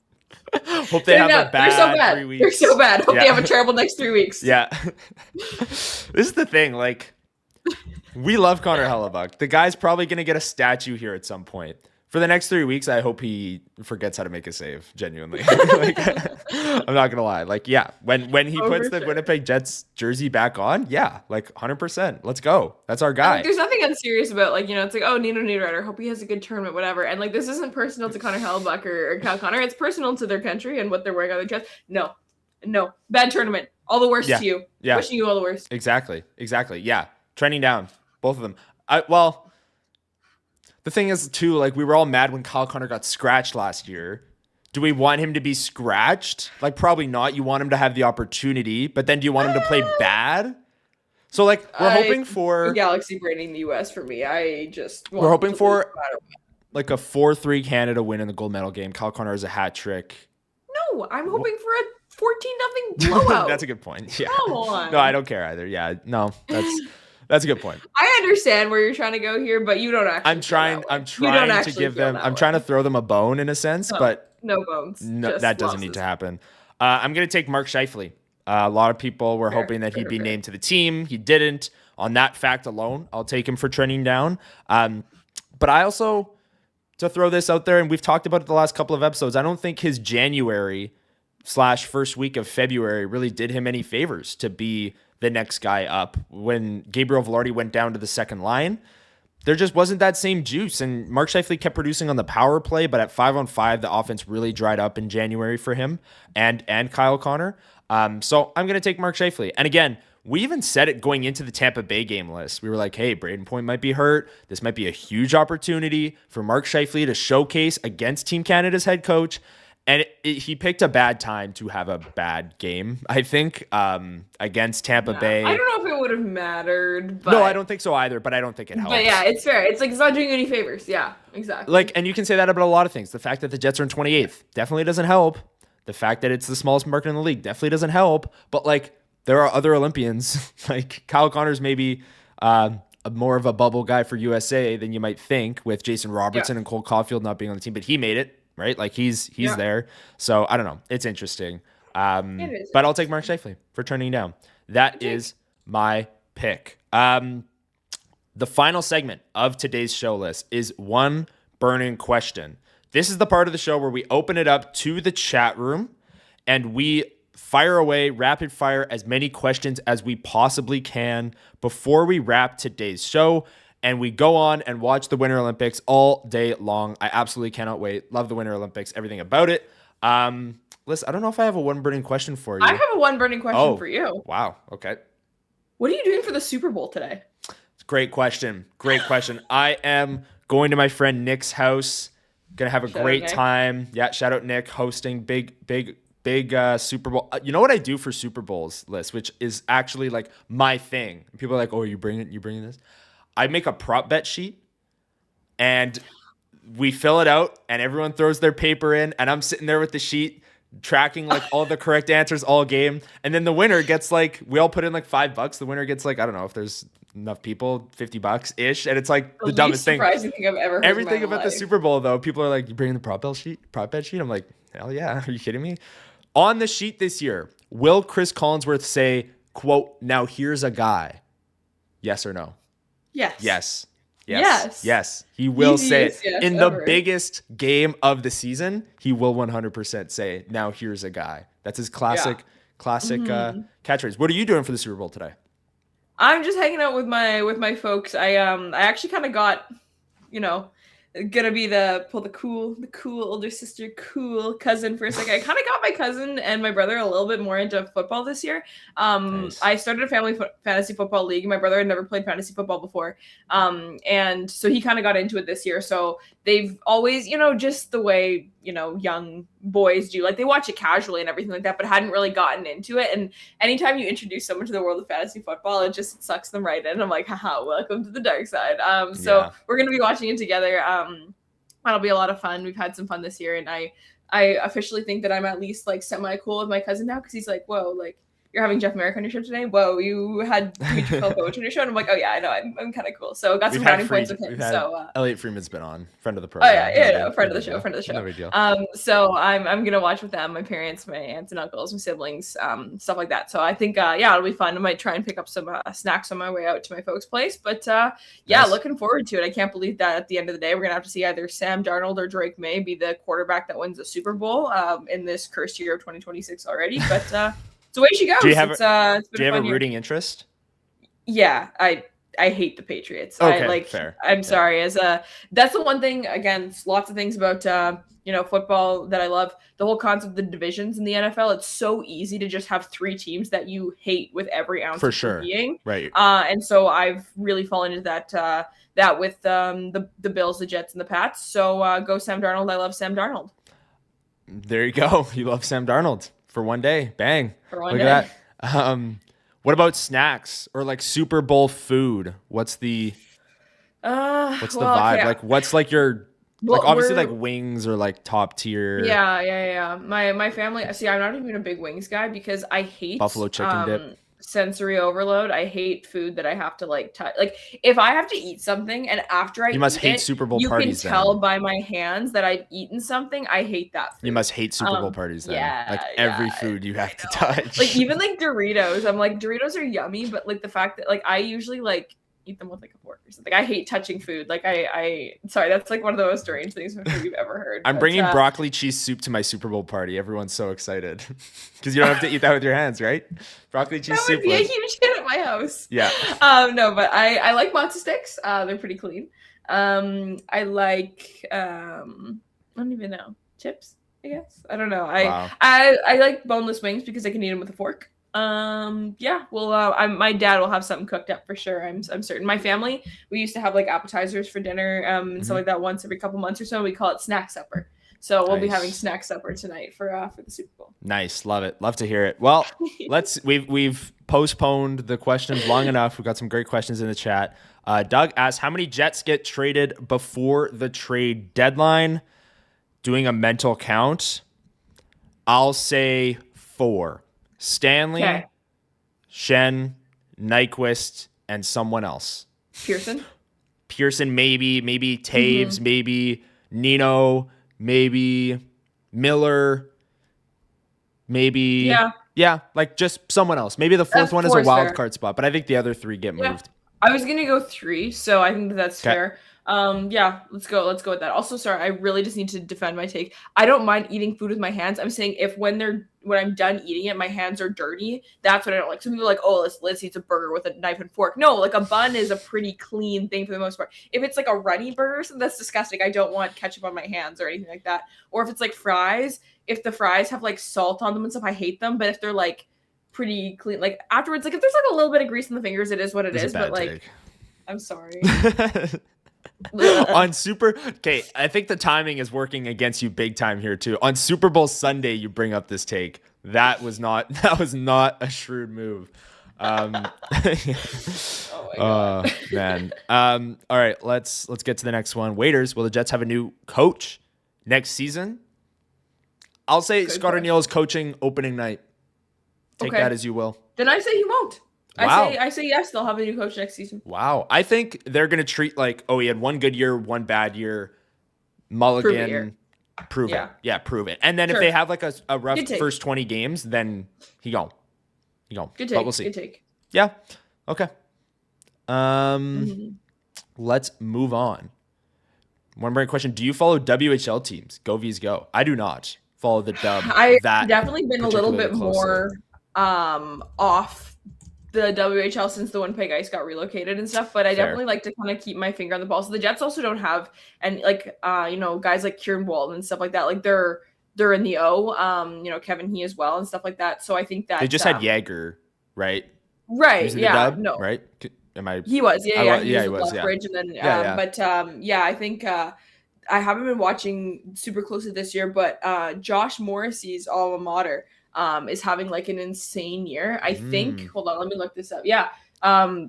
Hope they have a bad 3 weeks. They're so bad. Hope they have a terrible next 3 weeks. Yeah. This is the thing. Like, we love Connor Hellebuyck. The guy's probably going to get a statue here at some point. For the next 3 weeks, I hope he forgets how to make a save, genuinely. I'm not going to lie. Like, yeah, when he puts the Winnipeg Jets jersey back on, yeah, like 100%. Let's go. That's our guy. There's nothing unserious about, like, it's like, oh, Nino Niederreiter, hope he has a good tournament, whatever. And, like, this isn't personal to Connor Hellebuyck or Kyle Connor. It's personal to their country and what they're wearing on their chest. No. Bad tournament. All the worst to you. Yeah. Wishing you all the worst. Exactly. Yeah. Trending down. Both of them. The thing is, too, like, we were all mad when Kyle Connor got scratched last year. Do we want him to be scratched? Like, probably not. You want him to have the opportunity, but then do you want him to play bad? So, like, we're hoping for... Galaxy branding the U.S. for me. We're hoping for, like, a 4-3 Canada win in the gold medal game. Kyle Connor has a hat trick. No, I'm hoping for a 14-0 blowout. That's a good point. Yeah. Come on. No, I don't care either. Yeah, no, that's a good point. I understand where you're trying to go here, but you don't actually. I'm trying to give them. I'm trying to throw them a bone in a sense, but no bones. No, that doesn't need to happen. I'm going to take Mark Scheifele. A lot of people were hoping that he'd be named to the team. He didn't. On that fact alone, I'll take him for trending down. But I also, to throw this out there, and we've talked about it the last couple of episodes, I don't think his January/first week of February really did him any favors to be the next guy up. When Gabriel Velarde went down to the second line, there just wasn't that same juice. And Mark Scheifele kept producing on the power play, but at 5-on-5, the offense really dried up in January for him and Kyle Connor. So I'm going to take Mark Scheifele. And again, we even said it going into the Tampa Bay game list. We were like, hey, Braden Point might be hurt. This might be a huge opportunity for Mark Scheifele to showcase against Team Canada's head coach. And he picked a bad time to have a bad game, I think, against Tampa Bay. I don't know if it would have mattered. But... No, I don't think so either, but I don't think it helps. But yeah, it's fair. It's like it's not doing you any favors. Yeah, exactly. Like, and you can say that about a lot of things. The fact that the Jets are in 28th definitely doesn't help. The fact that it's the smallest market in the league definitely doesn't help. But, like, there are other Olympians. Like, Kyle Connor's maybe more of a bubble guy for USA than you might think, with Jason Robertson and Cole Caulfield not being on the team. But he made it. Right? Like he's there. So I don't know. It's interesting. But I'll take Mark Scheifele for turning down. That is my pick. The final segment of today's show list is one burning question. This is the part of the show where we open it up to the chat room and we fire away, rapid fire, as many questions as we possibly can before we wrap today's show. And we go on and watch the Winter Olympics all day long. I absolutely cannot wait. Love the Winter Olympics, everything about it. Liz, I don't know if I have a one burning question for you. I have a one burning question for you. Wow. Okay. What are you doing for the Super Bowl today? Great question. I am going to my friend Nick's house. Gonna have a great time. Yeah, shout out Nick, hosting big Super Bowl. You know what I do for Super Bowls, Liz, which is actually like my thing. People are like, "Oh, you bringing this?" I make a prop bet sheet, and we fill it out, and everyone throws their paper in, and I'm sitting there with the sheet tracking like all the correct answers all game, and then the winner gets like, we all put in like $5. The winner gets like, I don't know if there's enough people, $50 ish, and it's like the dumbest thing. Surprising thing I've ever heard. Everything about the Super Bowl though, people are like, "You bringing the prop bet sheet?" I'm like, hell yeah, are you kidding me? On the sheet this year, will Chris Collinsworth say, quote, "Now here's a guy"? Yes or no? Yes. Yes. He will say it. Yes, In the biggest game of the season, he will 100% say, "Now here's a guy." That's his classic catchphrase. What are you doing for the Super Bowl today? I'm just hanging out with my folks. I actually kind of got, gonna be pull the cool older sister, cool cousin for a second. I kind of got my cousin and my brother a little bit more into football this year. Nice. I started a family fantasy football league. My brother had never played fantasy football before, and so he kind of got into it this year. So they've always, just the way young boys do, like they watch it casually and everything like that, but hadn't really gotten into it. And anytime you introduce someone to the world of fantasy football, it just sucks them right in. I'm like, haha, welcome to the dark side. So we're gonna be watching it together. That'll be a lot of fun. We've had some fun this year, and I officially think that I'm at least like semi cool with my cousin now, because he's like, whoa, like, you're having Jeff Marek on your show today? Whoa, you had Dimitri Filipowicz on your show? And I'm like, oh yeah, I know, I'm kind of cool. So got some brownie points with him. So Elliot Freeman's been on, friend of the Oh program. yeah, friend of the show. No big deal. So I'm gonna watch with them, my parents, my aunts and uncles, my siblings, stuff like that. So I think it'll be fun. I might try and pick up some snacks on my way out to my folks' place. But nice. Looking forward to it. I can't believe that at the end of the day we're gonna have to see either Sam Darnold or Drake May be the quarterback that wins the Super Bowl in this cursed year of 2026 already. But it's the way she goes. Do you have a rooting interest? Yeah, I hate the Patriots. Okay, fair. I'm sorry. That's the one thing. Again, lots of things about football that I love. The whole concept of the divisions in the NFL. It's so easy to just have 3 teams that you hate with every ounce of your being. Right. And so I've really fallen into that with the Bills, the Jets, and the Pats. So go Sam Darnold. I love Sam Darnold. There you go. You love Sam Darnold. For one day. Bang. Look at that. What about snacks or like Super Bowl food? What's the vibe? Okay. Like what's like your obviously like wings or like top tier. Yeah. My family, see, I'm not even a big wings guy because I hate buffalo chicken dip. Sensory overload. I hate food that I have to like touch. Like if I have to eat something and after you must hate Super Bowl parties. You can tell by my hands that I've eaten something. I hate that food. You must hate Super Bowl parties then. Yeah, like every food you have to touch. Like even like Doritos. I'm like, Doritos are yummy, but like the fact that like I usually like eat them with like a fork or something. I hate touching food. Like I sorry, that's like one of the most strange things you've ever heard. I'm bringing broccoli cheese soup to my Super Bowl party. Everyone's so excited because you don't have to eat that with your hands, right? Broccoli cheese soup. That would be a huge hit at my house. Yeah. No, but I like matzo sticks. They're pretty clean. I like I don't even know, chips, I guess. I don't know. I like boneless wings because I can eat them with a fork. My dad will have something cooked up for sure. I'm certain. My family, we used to have like appetizers for dinner and stuff like that once every couple months or so. We call it snack supper. So we'll be having snack supper tonight for the Super Bowl. Nice. Love it. Love to hear it. Well, we've postponed the questions long enough. We've got some great questions in the chat. Doug asks, how many Jets get traded before the trade deadline? Doing a mental count, I'll say 4. Stanley, Shen, Nyquist, and someone else. Pearson, maybe Taves, maybe Nino, maybe Miller, maybe like just someone else. Maybe the fourth one is a wild card spot, but I think the other 3 get moved. I was gonna go 3, so I think that's fair. Yeah, let's go with that. Also, sorry, I really just need to defend my take. I don't mind eating food with my hands. I'm saying if when I'm done eating it, my hands are dirty, that's what I don't like. Some people are like, oh, let's eat a burger with a knife and fork. No, like a bun is a pretty clean thing for the most part. If it's like a runny burger, so that's disgusting. I don't want ketchup on my hands or anything like that. Or if it's like fries, if the fries have like salt on them and stuff, I hate them. But if they're like pretty clean, like afterwards, like if there's like a little bit of grease in the fingers, it is what it is. But like, take. I'm sorry. On okay, I think the timing is working against you big time here too. On Super Bowl Sunday, you bring up this take. That was not a shrewd move. Oh my God. Man. All right, let's get to the next one. Waiters, will the Jets have a new coach next season? I'll say Good Scott question. O'Neill is coaching opening night. Take that as you will. Then I say he won't. Wow. I say yes, they'll have a new coach next season. Wow. I think they're going to treat like, oh, he had one good year, one bad year. Mulligan, prove it. Yeah, prove it. And then if they have like a rough first 20 games, then he gone. Good take. But we'll see. Good take. Yeah. Okay. Let's move on. One more question. Do you follow WHL teams? Go Vs Go. I do not follow the dub. I've definitely been a little bit closely. more off the WHL since the Winnipeg Ice got relocated and stuff, but I definitely like to kind of keep my finger on the pulse. So the Jets also don't have, and like guys like Kieran Walton and stuff like that. Like they're in the O. Kevin He as well and stuff like that. So I think that they just had Yager, right? Right. Yeah. No. Right. Am I? He was. Yeah. He was. Lethbridge, and then. But I think I haven't been watching super closely this year, but Josh Morrissey's alma mater is having like an insane year. I think. Hold on, let me look this up. Yeah.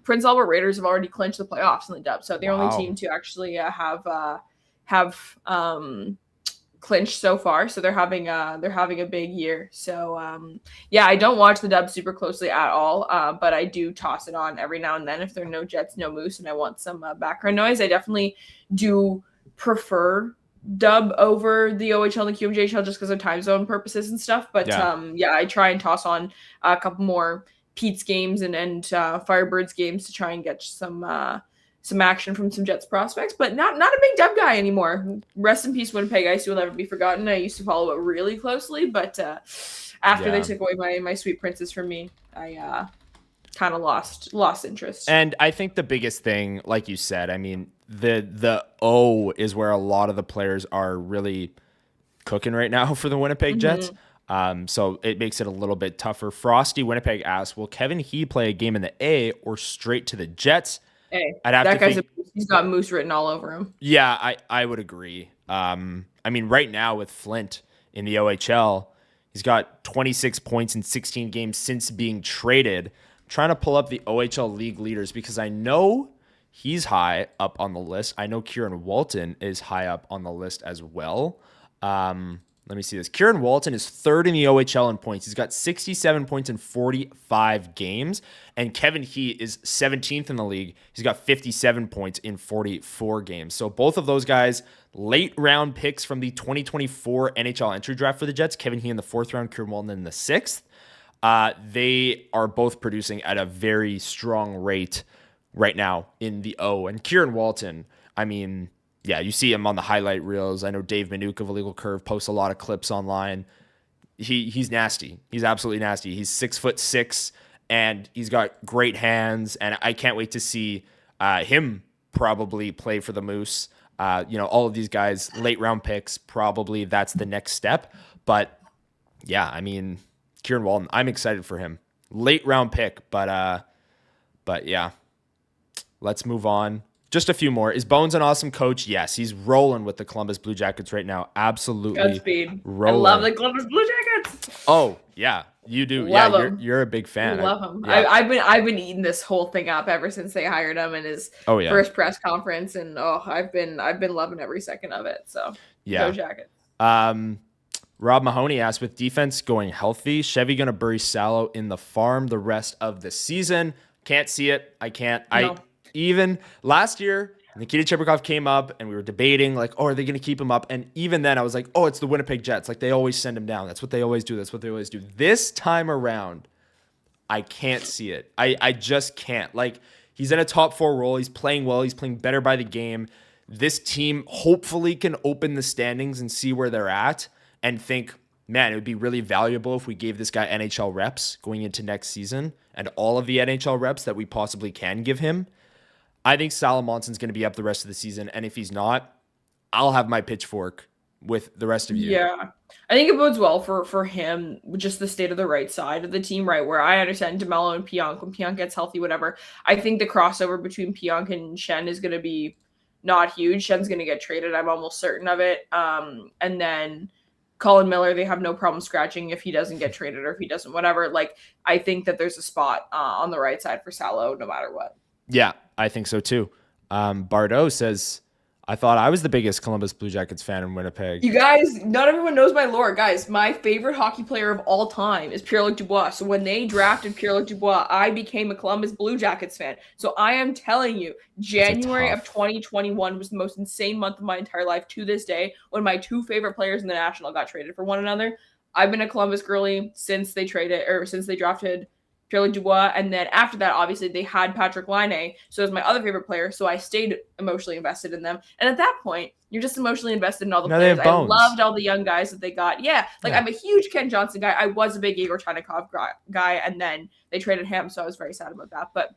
Prince Albert Raiders have already clinched the playoffs in the dub, so they're the only team to actually have clinched so far. So they're having a big year. So I don't watch the dub super closely at all, but I do toss it on every now and then if there are no Jets, no Moose, and I want some background noise. I definitely do prefer dub over the OHL and the QMJHL just because of time zone purposes and stuff. But I try and toss on a couple more Pete's games and Firebirds games to try and get some action from some Jets prospects, but not a big dub guy anymore. Rest in peace, Winnipeg Ice. You will never be forgotten. I used to follow it really closely, but after they took away my sweet princess from me, I kind of lost interest. And I think the biggest thing, like you said, I mean, the O is where a lot of the players are really cooking right now for the Winnipeg Jets. So it makes it a little bit tougher. Frosty Winnipeg asks, will Kevin He play a game in the A or straight to the Jets? Hey, he's got Moose written all over him. Yeah, I would agree. I mean, right now with Flint in the OHL, he's got 26 points in 16 games since being traded. I'm trying to pull up the OHL league leaders because I know he's high up on the list. I know Kieran Walton is high up on the list as well. Let me see this. Kieran Walton is third in the OHL in points. He's got 67 points in 45 games. And Kevin He is 17th in the league. He's got 57 points in 44 games. So both of those guys, late round picks from the 2024 NHL entry draft for the Jets. Kevin He in the 4th round, Kieran Walton in the 6th. They are both producing at a very strong rate right now in the O. And Kieran Walton, I mean, yeah, you see him on the highlight reels. I know Dave Minuk of Illegal Curve posts a lot of clips online. He's nasty. He's absolutely nasty. He's 6'6", and he's got great hands. And I can't wait to see him probably play for the Moose. All of these guys, late round picks, probably that's the next step. But yeah, I mean, Kieran Walton, I'm excited for him. Late round pick, but yeah, let's move on. Just a few more. Is Bones an awesome coach? Yes, he's rolling with the Columbus Blue Jackets right now. Absolutely. Godspeed. Rolling. I love the Columbus Blue Jackets. Oh, yeah, you do. Love you're a big fan. I love him. Yeah. I've been eating this whole thing up ever since they hired him in his first press conference, and I've been loving every second of it. So go Jackets. Rob Mahoney asked, with defense going healthy, Chevy going to bury Salo in the farm the rest of the season? Can't see it. I can't. No. Even last year, Nikita Chebrikov came up and we were debating, like, are they going to keep him up? And even then I was like, it's the Winnipeg Jets. Like, they always send him down. That's what they always do. This time around, I can't see it. I just can't. Like, he's in a top 4 role. He's playing well. He's playing better by the game. this team hopefully can open the standings and see where they're at and think, man, it would be really valuable if we gave this guy NHL reps going into next season and all of the NHL reps that we possibly can give him. I think Salomonson's going to be up the rest of the season. And if he's not, I'll have my pitchfork with the rest of you. Yeah. I think it bodes well for him, just the state of the right side of the team, right? Where I understand DeMello and Pionk, when Pionk gets healthy, whatever. I think the crossover between Pionk and Shen is going to be not huge. Shen's going to get traded. I'm almost certain of it. And then Colin Miller, they have no problem scratching if he doesn't get traded or if he doesn't, whatever. Like, I think that there's a spot on the right side for Salo no matter what. Yeah, I think so too. Bardot says, I thought I was the biggest Columbus Blue Jackets fan in Winnipeg. You guys, not everyone knows my lore. Guys, my favorite hockey player of all time is Pierre-Luc Dubois. So when they drafted Pierre-Luc Dubois, I became a Columbus Blue Jackets fan. So I am telling you, January of 2021 was the most insane month of my entire life to this day, when my two favorite players in the National got traded for one another. I've been a Columbus girly since they drafted Pierre-Luc Dubois, and then after that, obviously, they had Patrick Laine, so it was my other favorite player, so I stayed emotionally invested in them. And at that point, you're just emotionally invested in all the players. I loved all the young guys that they got. Yeah, I'm a huge Ken Johnson guy. I was a big Igor Chinakhov guy, and then they traded him, so I was very sad about that. But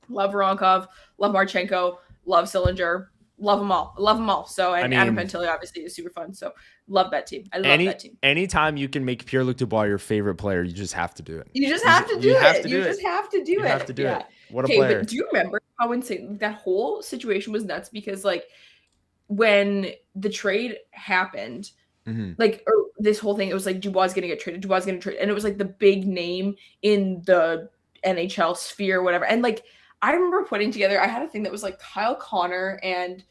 love Voronkov, love Marchenko, love Sillinger, love them all. I love them all. So, and Adam Fantilli obviously is super fun. So, love that team. I love that team. Anytime you can make Pierre-Luc Dubois your favorite player, you just have to do it. You just have to do it. You just have to do it. What a player. But do you remember how insane that whole situation was? Nuts, because when the trade happened, or this whole thing, it was like Dubois is going to get traded. And it was like the big name in the NHL sphere, whatever. And I remember putting together, I had a thing that was like Kyle Connor and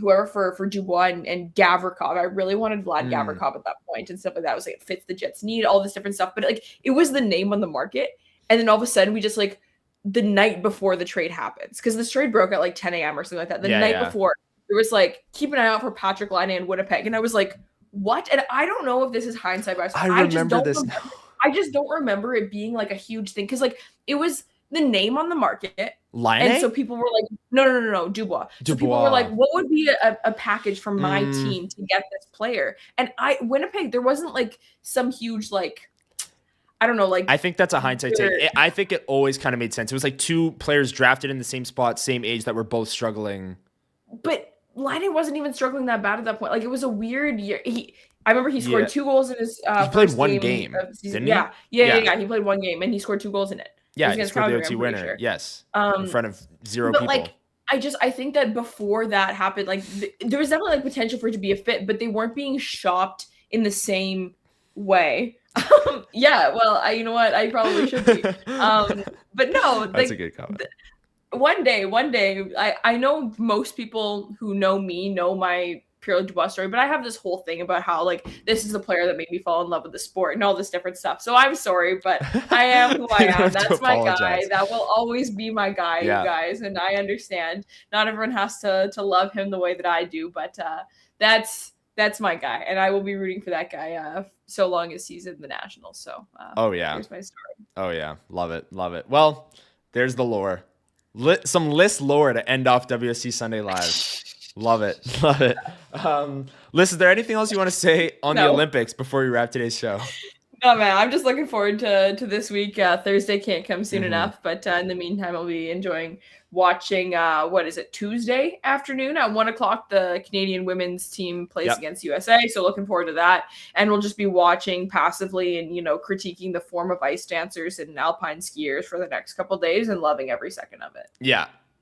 whoever for Dubois and Gavrikov. I really wanted Vlad Gavrikov at that point and stuff like that. It was like, it fits the Jets' need, all this different stuff. But it was the name on the market. And then all of a sudden we just the night before the trade happens, because this trade broke at 10 a.m. or something like that. The night before, it was keep an eye out for Patrick Laine in Winnipeg. And I was like, what? And I don't know if this is hindsight bias. I remember this. I just don't remember it being a huge thing, because it was the name on the market. Laine? And so people were like, no, Dubois. So people were like, what would be a package from my team to get this player? And Winnipeg, there wasn't some huge I don't know, I think that's a hindsight take. I think it always kind of made sense. It was two players drafted in the same spot, same age, that were both struggling. But Laine wasn't even struggling that bad at that point. It was a weird year. I remember he scored 2 goals in his he played one game, didn't he? Yeah. He played one game and he scored 2 goals in it. Yeah, he scored the OT winner. Sure. Yes, in front of 0 people. I think that before that happened, there was definitely potential for it to be a fit, but they weren't being shopped in the same way. Yeah, well, you know what? I probably should be. But no, that's a good comment. One day, I know most people who know me know my Pierre-Luc Dubois story, but I have this whole thing about how this is the player that made me fall in love with the sport and all this different stuff. So I'm sorry, but I am who I am. That's my guy. That will always be my guy, you guys. And I understand not everyone has to love him the way that I do, but that's my guy, and I will be rooting for that guy so long as he's in the Nationals. So here's my story. Oh yeah, love it. Well, there's the lore. Some Lyss lore to end off WST Sunday Live. Love it. Lyss, is there anything else you want to say on the Olympics before we wrap today's show? No, man, I'm just looking forward to this week. Thursday can't come soon enough, but in the meantime, I'll be enjoying watching, Tuesday afternoon at 1:00, the Canadian women's team plays against USA. So looking forward to that. And we'll just be watching passively and, critiquing the form of ice dancers and alpine skiers for the next couple of days and loving every second of it.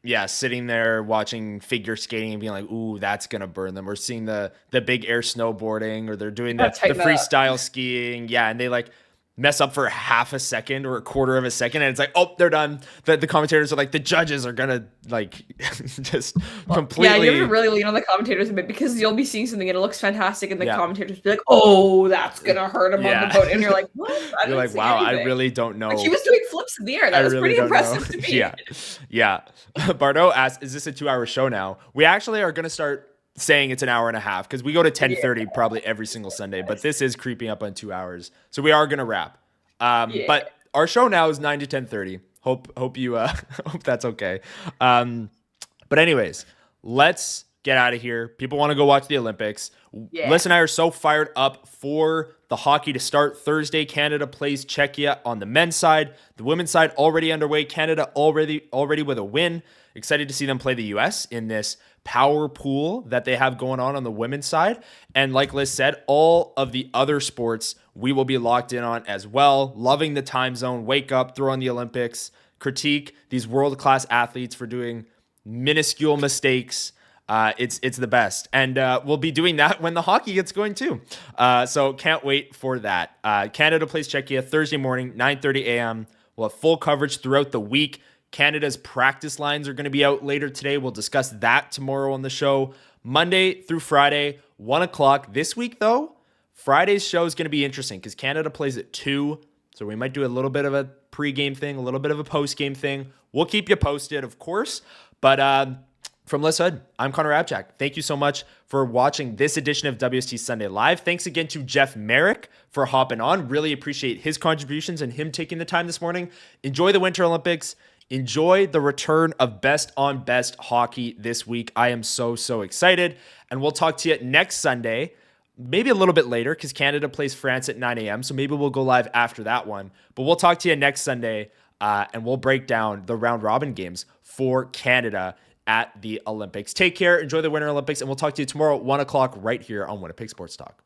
Yeah, sitting there watching figure skating and being like, ooh, that's going to burn them. We're seeing the big air snowboarding, or they're doing the freestyle skiing. Yeah, and they mess up for half a second or a quarter of a second, and it's oh, they're done. The commentators are the judges are going to just completely. Yeah, you have to really lean on the commentators a bit, because you'll be seeing something and it looks fantastic, and the commentators will be oh, that's going to hurt him on the boat. And you're like, what? You're like, wow, anything. I really don't know. He was doing flips in the air. That was really pretty impressive to me. Yeah. Bardot asked, is this a 2-hour show now? We actually are going to start saying it's an hour and a half, because we go to 10:30 probably every single Sunday, but this is creeping up on 2 hours. So we are going to wrap. But our show now is 9 to 10:30. Hope you hope that's okay. But anyways, let's get out of here. People want to go watch the Olympics. Yeah. Liz and I are so fired up for the hockey to start Thursday. Canada plays Czechia on the men's side. The women's side already underway. Canada already with a win. Excited to see them play the U.S. in this power pool that they have going on the women's side. And like Liz said, all of the other sports we will be locked in on as well. Loving the time zone. Wake up, throw on the Olympics, critique these world-class athletes for doing minuscule mistakes. It's the best. And we'll be doing that when the hockey gets going too. So can't wait for that. Canada plays Czechia Thursday morning, 9:30 a.m. We'll have full coverage throughout the week. Canada's practice lines are going to be out later today. We'll discuss that tomorrow on the show. Monday through Friday, 1 o'clock. This week, though, Friday's show is going to be interesting because Canada plays at 2. So we might do a little bit of a pregame thing, a little bit of a postgame thing. We'll keep you posted, of course. But from Lyss Houde, I'm Connor Hrabchak. Thank you so much for watching this edition of WST Sunday Live. Thanks again to Jeff Marek for hopping on. Really appreciate his contributions and him taking the time this morning. Enjoy the Winter Olympics. Enjoy the return of best on best hockey this week. I am so excited. And we'll talk to you next Sunday, maybe a little bit later because Canada plays France at 9 a.m. So maybe we'll go live after that one. But we'll talk to you next Sunday and we'll break down the round robin games for Canada at the Olympics. Take care. Enjoy the Winter Olympics. And we'll talk to you tomorrow at 1 o'clock right here on Winnipeg Sports Talk.